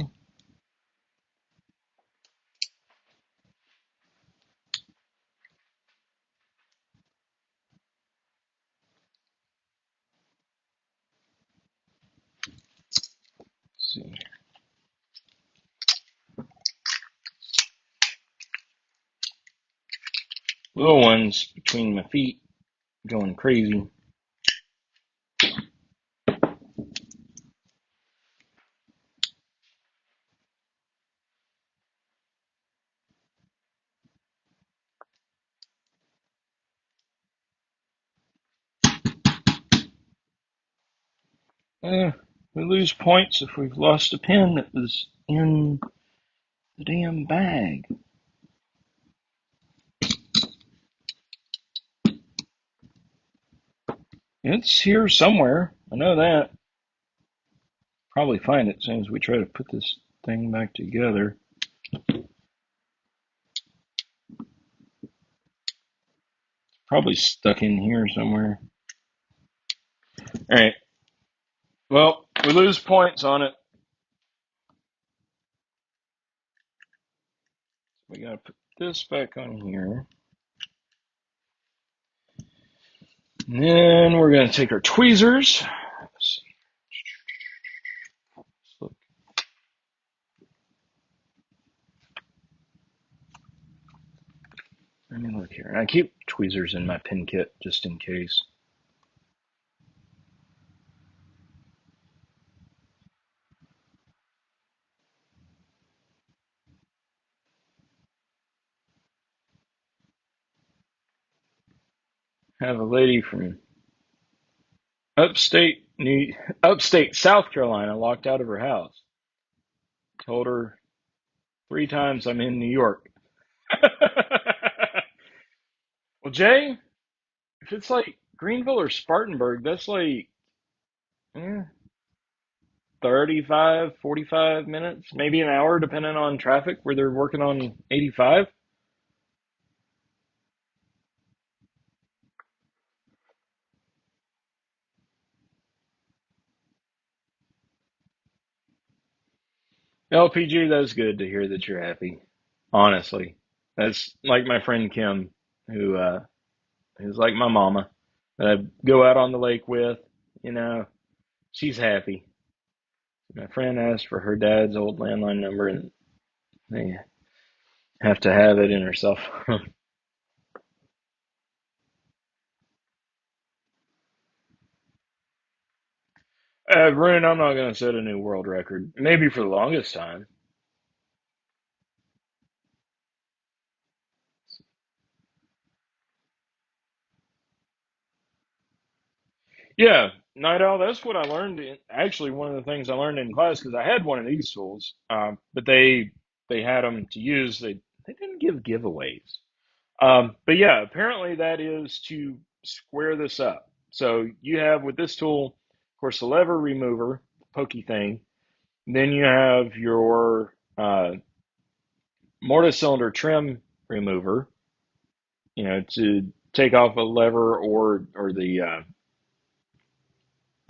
Little ones between my feet going crazy. We lose points if we've lost a pen that was in the damn bag. It's here somewhere. I know that. Probably find it as soon as we try to put this thing back together. Probably stuck in here somewhere. Alright. Well, we lose points on it. We gotta put this back on here. And then we're gonna take our tweezers. Let's see. Let's look. Let me look here. I keep tweezers in my pen kit just in case. Have a lady from upstate South Carolina locked out of her house. Told her 3 times I'm in New York. Well, Jay, if it's like Greenville or Spartanburg, that's like eh, 35, 45 minutes, maybe an hour, depending on traffic where they're working on 85. LPG, that's good to hear that you're happy. Honestly, that's like my friend Kim, who is like my mama that I go out on the lake with. You know, she's happy. My friend asked for her dad's old landline number, and they have to have it in her cell phone. Rune, I'm not going to set a new world record. Maybe for the longest time. Yeah, Night Owl, that's what I learned. Actually, one of the things I learned in class, because I had one of these tools, but they had them to use. They didn't give giveaways. But yeah, apparently that is to square this up. So you have with this tool, of course, the lever remover, pokey thing. Then you have your mortise cylinder trim remover, to take off a lever or the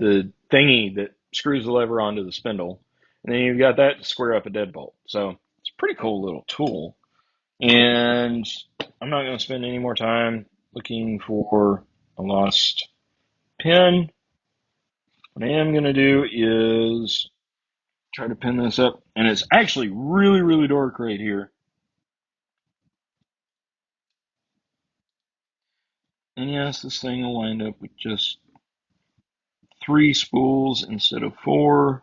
thingy that screws the lever onto the spindle. And then you've got that to square up a deadbolt. So it's a pretty cool little tool. And I'm not going to spend any more time looking for a lost pin. What I am going to do is try to pin this up. And it's actually really, really dark right here. And yes, this thing will wind up with just 3 spools instead of 4.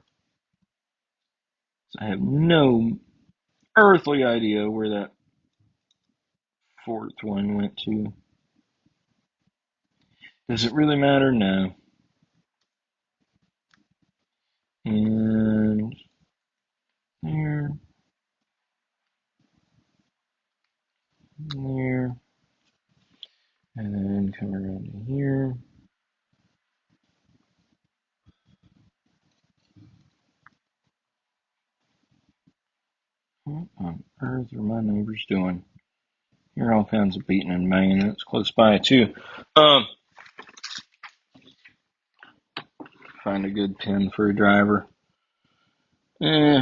So I have no earthly idea where that 4th one went to. Does it really matter? No. And there, there, and then come around to here. What on earth are my neighbors doing? Hear all kinds of beating and banging. It's close by too. Find a good pin for a driver. Eh,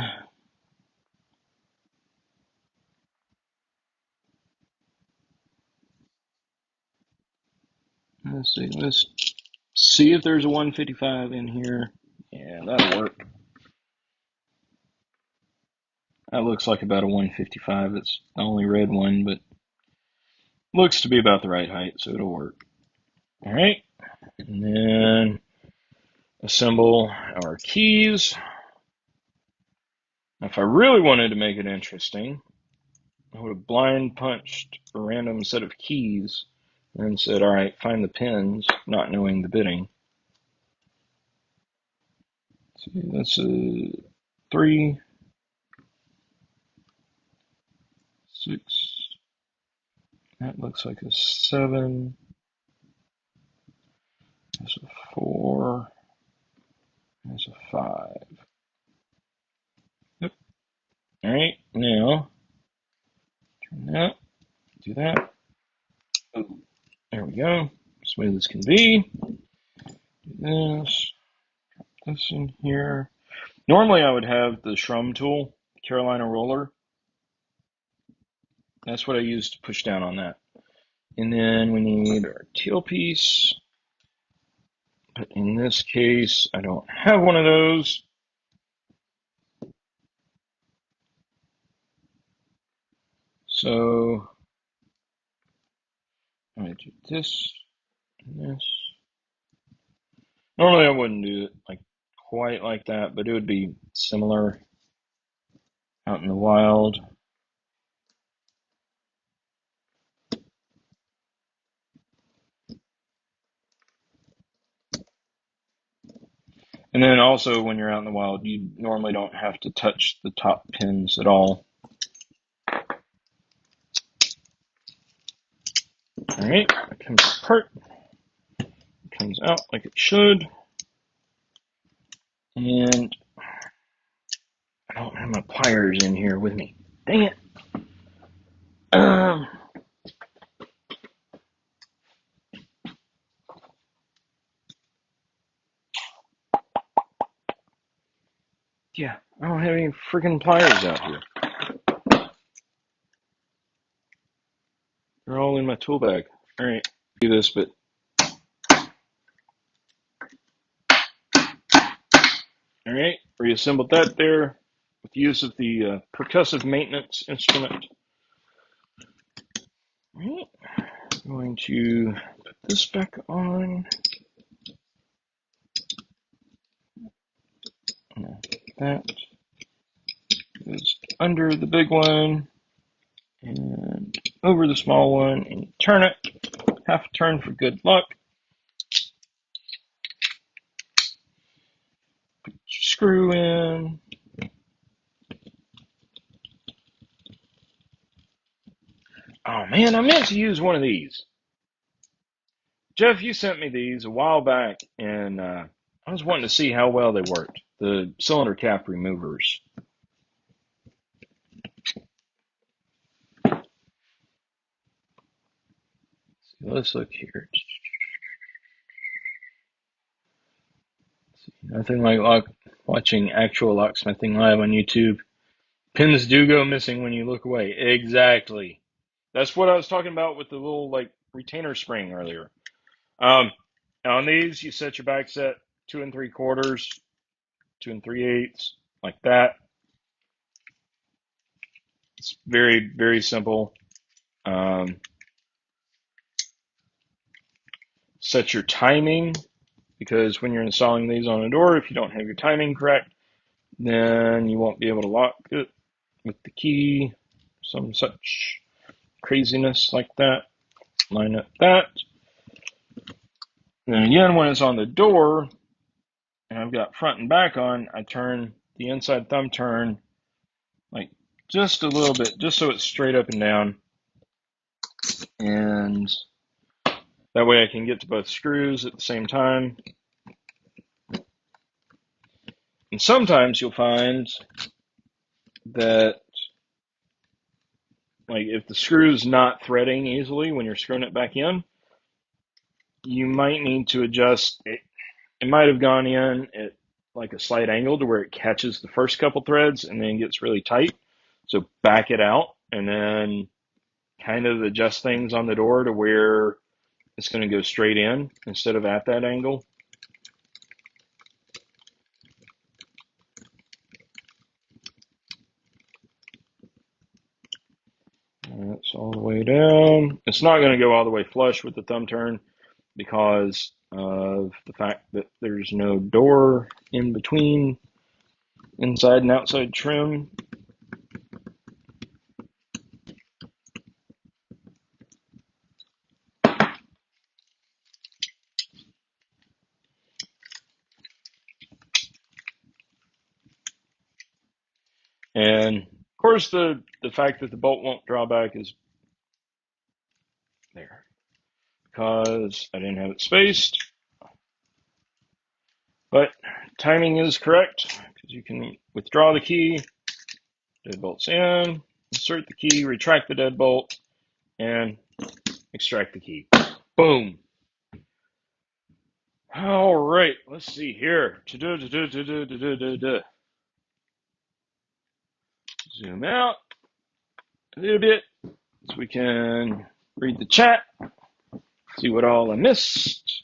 let's see. Let's see if there's a 155 in here. Yeah, that'll work. That looks like about a 155. It's the only red one, but Looks to be about the right height, so it'll work. All right, and then assemble our keys. Now, if I really wanted to make it interesting, I would have blind punched a random set of keys and said, all right, find the pins, not knowing the bidding. See, that's a 3, 6, that looks like a 7, that's a 4, that's a 5. Yep. All right, now turn that, do that. Oh, there we go. Smooth as can be. Do this in here. Normally I would have the Shrum tool, Carolina roller. That's what I use to push down on that. And then we need our teal piece. But in this case, I don't have one of those. So I do this and this. Normally I wouldn't do it like quite like that, but it would be similar out in the wild. And then also when you're out in the wild, you normally don't have to touch the top pins at all. All right, it comes apart. It comes out like it should. And I don't have my pliers in here with me. Dang it. Yeah, I don't have any freaking pliers out here. They're all in my tool bag. All right, do this, but all right, reassembled that there with use of the percussive maintenance instrument. All right, I'm going to put this back on. That goes under the big one and over the small one, and turn it half a turn for good luck. Put your screw in. Oh man, I meant to use one of these. Jeff, you sent me these a while back, and I was wanting to see how well they worked. The cylinder cap removers. So let's look here. Nothing like watching actual locksmithing live on YouTube. Pins do go missing when you look away. Exactly. That's what I was talking about with the little like retainer spring earlier. On these, you set your back set 2 3/4, 2 3/8, like that. It's very, very simple. Set your timing, because when you're installing these on a door, if you don't have your timing correct, then you won't be able to lock it with the key. Some such craziness like that. Line up that. And then again, when it's on the door, and I've got front and back on, I turn the inside thumb turn like just a little bit, just so it's straight up and down. And that way I can get to both screws at the same time. And sometimes you'll find that, like, if the screw's not threading easily when you're screwing it back in, you might need to adjust it. It might have gone in at like a slight angle to where it catches the first couple threads and then gets really tight. So back it out and then kind of adjust things on the door to where it's going to go straight in instead of at that angle. So all the way down. It's not going to go all the way flush with the thumb turn because of the fact that there's no door in between inside and outside trim. And of course, the fact that the bolt won't draw back is there because I didn't have it spaced. But timing is correct because you can withdraw the key, deadbolt's in, insert the key, retract the deadbolt, and extract the key. Boom. All right, let's see here. Zoom out a little bit so we can read the chat, see what all I missed.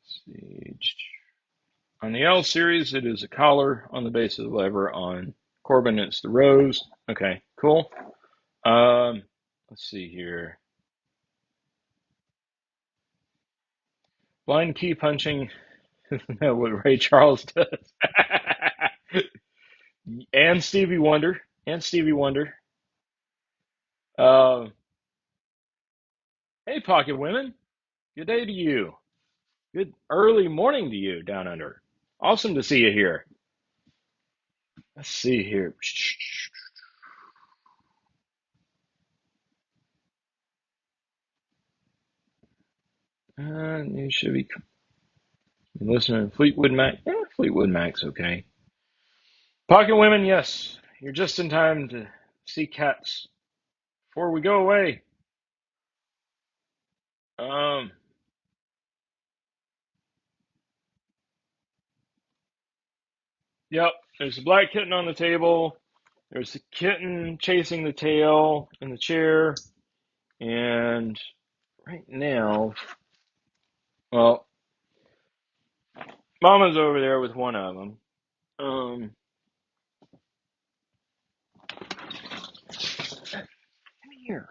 See. On the L series, it is a collar on the base of the lever. On Corbin, it's the rose. Okay, cool. Let's see here. Blind key punching. What Ray Charles does. And Stevie Wonder. Uh, hey, Pocket Women. Good day to you. Good early morning to you down under. Awesome to see you here. Let's see here. You should be listening to Fleetwood Mac. Yeah, Fleetwood Mac's okay. Pocket Women, yes. You're just in time to see cats before we go away. Yep, there's a black kitten on the table. There's a kitten chasing the tail in the chair. And right now, well, Mama's over there with one of them. Come here.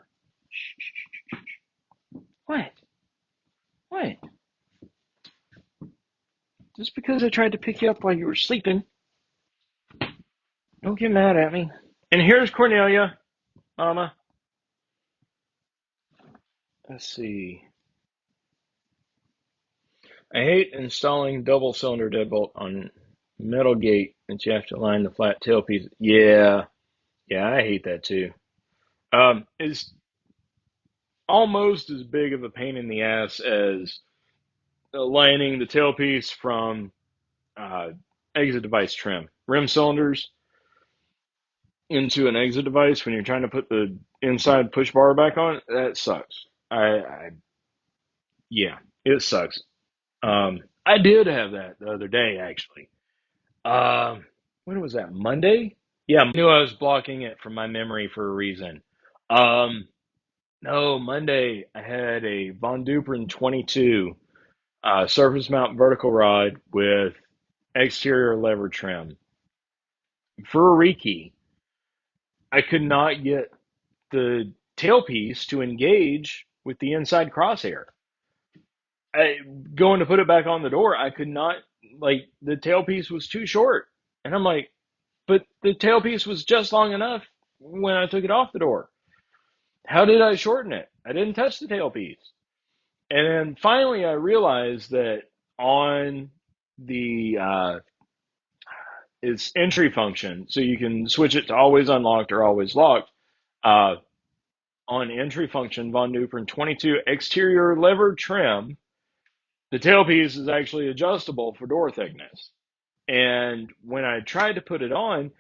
What? What? Just because I tried to pick you up while you were sleeping, don't get mad at me. And here's Cornelia, Mama. Let's see. I hate installing double cylinder deadbolt on metal gate that you have to line the flat tailpiece. Yeah, I hate that too. It's almost as big of a pain in the ass as aligning the tailpiece from exit device trim. Rim cylinders into an exit device when you're trying to put the inside push bar back on, that sucks. Yeah, it sucks. I did have that the other day, actually. When was that? Monday? Yeah, I knew I was blocking it from my memory for a reason. Um, no, Monday I had a Von Duprin 22 surface mount vertical rod with exterior lever trim. For a rekey, I could not get the tailpiece to engage with the inside crosshair. Going to put it back on the door, I could not, like, the tailpiece was too short. And I'm like, but the tailpiece was just long enough when I took it off the door. How did I shorten it? I didn't touch the tailpiece. And then finally I realized that on the its entry function, so you can switch it to always unlocked or always locked. Uh, on entry function, Von Duprin 22 exterior lever trim, the tailpiece is actually adjustable for door thickness. And when I tried to put it on,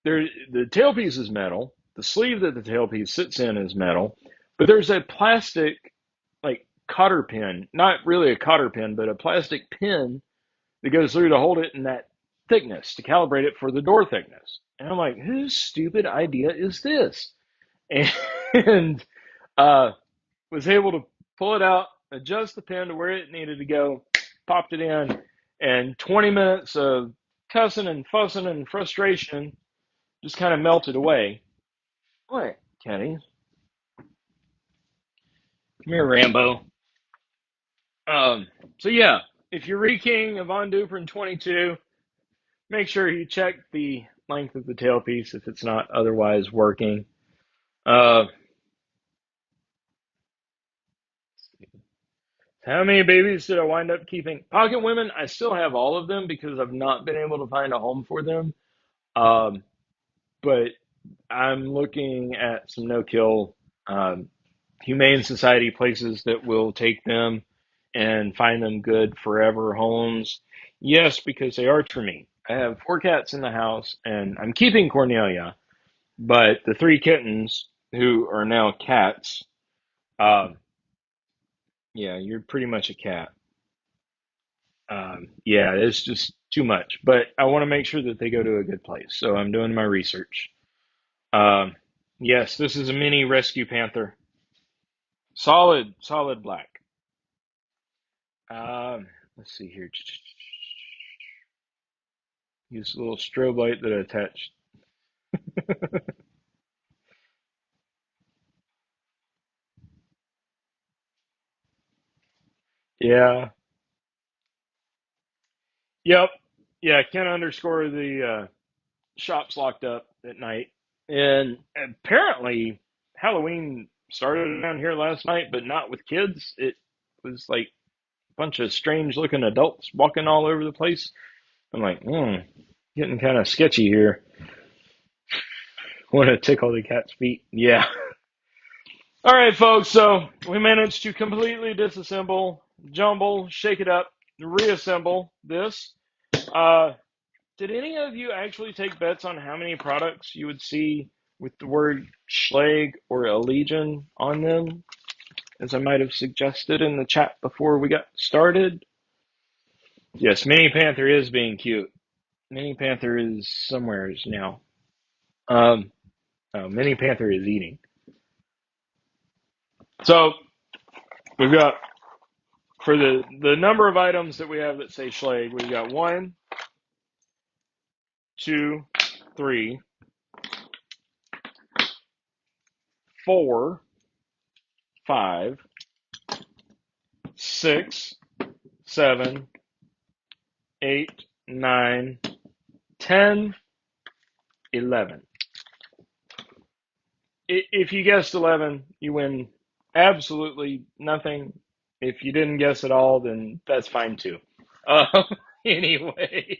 the tailpiece is metal. The sleeve that the tailpiece sits in is metal, but there's a plastic, like, cotter pin, not really a cotter pin, but a plastic pin that goes through to hold it in that thickness to calibrate it for the door thickness. And I'm like, whose stupid idea is this? And was able to pull it out, adjust the pen to where it needed to go, popped it in, and 20 minutes of cussing and fussing and frustration just kind of melted away. What, Kenny? Come here, Rambo. Um, so yeah, if you're rekeying a Von Duprin 22, make sure you check the length of the tailpiece if it's not otherwise working. Uh, how many babies did I wind up keeping? Pocket women, I still have all of them because I've not been able to find a home for them. Um, but I'm looking at some no-kill humane society places that will take them and find them good forever homes. Yes, because they are for me. I have 4 cats in the house, and I'm keeping Cornelia, but the 3 kittens who are now cats, um, yeah, you're pretty much a cat. Yeah, it's just too much. But I want to make sure that they go to a good place, so I'm doing my research. Um, yes, this is a mini rescue panther, solid black. Let's see here. Use a little strobe light that I attached. Yeah. Yep. Yeah. Ken underscore the shop's locked up at night, and apparently Halloween started around here last night, but not with kids. It was like a bunch of strange looking adults walking all over the place. I'm like, getting kind of sketchy here. Want to tickle the cat's feet? Yeah. All right, folks. So we managed to completely disassemble, jumble, shake it up, reassemble this. Uh, did any of you actually take bets on how many products you would see with the word Schlage or Allegion on them, as I might have suggested in the chat before we got started? Yes, Mini Panther is being cute. Mini Panther is somewheres now. Um, oh, Mini Panther is eating. So we've got, for the number of items that we have that say Schlage, we've got 1, 2, 3, 4, 5, 6, 7, 8, 9, 10, 11. If you guessed 11, you win absolutely nothing. If you didn't guess at all, then that's fine too. Um, anyway,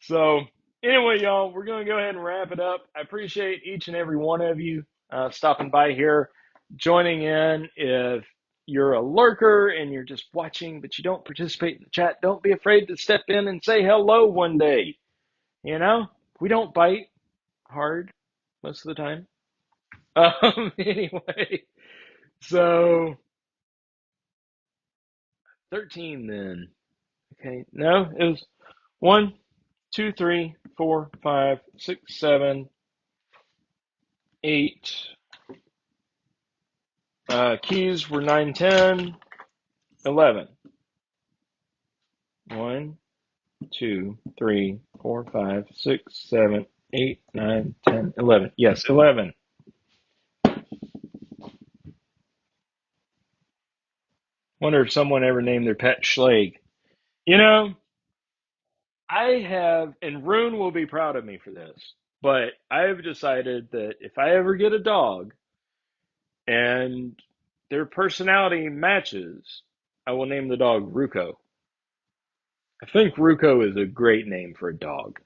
so anyway, y'all, we're going to go ahead and wrap it up. I appreciate each and every one of you stopping by here, joining in. If you're a lurker and you're just watching, but you don't participate in the chat, don't be afraid to step in and say hello one day. You know, we don't bite hard most of the time. Anyway, so 13 then. Okay, no, it was 1, 2, 3, 4, 5, 6, 7, 8. Keys were 9, 10, 11. 1, 2, 3, 4, 5, 6, 7, 8, 9, 10, 11. Yes, 11. Wonder if someone ever named their pet Schlage. You know, I have, and Rune will be proud of me for this, but I've decided that if I ever get a dog and their personality matches, I will name the dog Ruko. I think Ruko is a great name for a dog.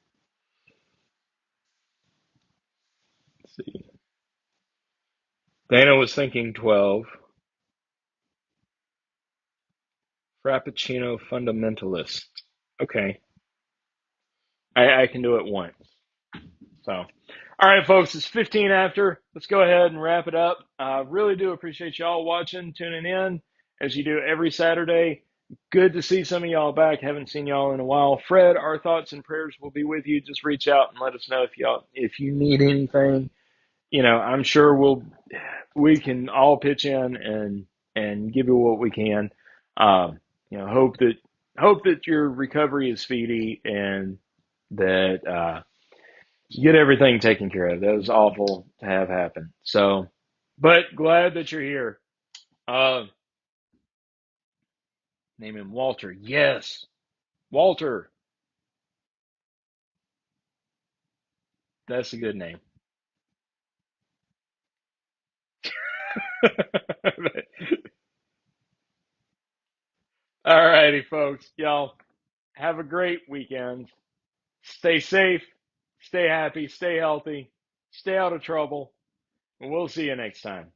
Let's see. Dana was thinking 12. Frappuccino fundamentalist. Okay. I can do it once. So, all right, folks, it's 15 after. Let's go ahead and wrap it up. Really do appreciate y'all watching, tuning in as you do every Saturday. Good to see some of y'all back. Haven't seen y'all in a while. Fred, our thoughts and prayers will be with you. Just reach out and let us know if you need anything. You know, I'm sure we'll we can all pitch in and give you what we can. You know, hope that your recovery is speedy and that you get everything taken care of. That was awful to have happen. So, but glad that you're here. Uh, Name him Walter. Yes, Walter. That's a good name. All righty, folks. Y'all have a great weekend. Stay safe, stay happy, stay healthy, stay out of trouble, and we'll see you next time.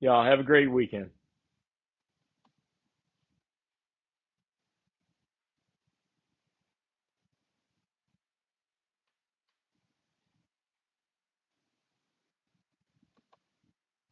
Y'all have a great weekend.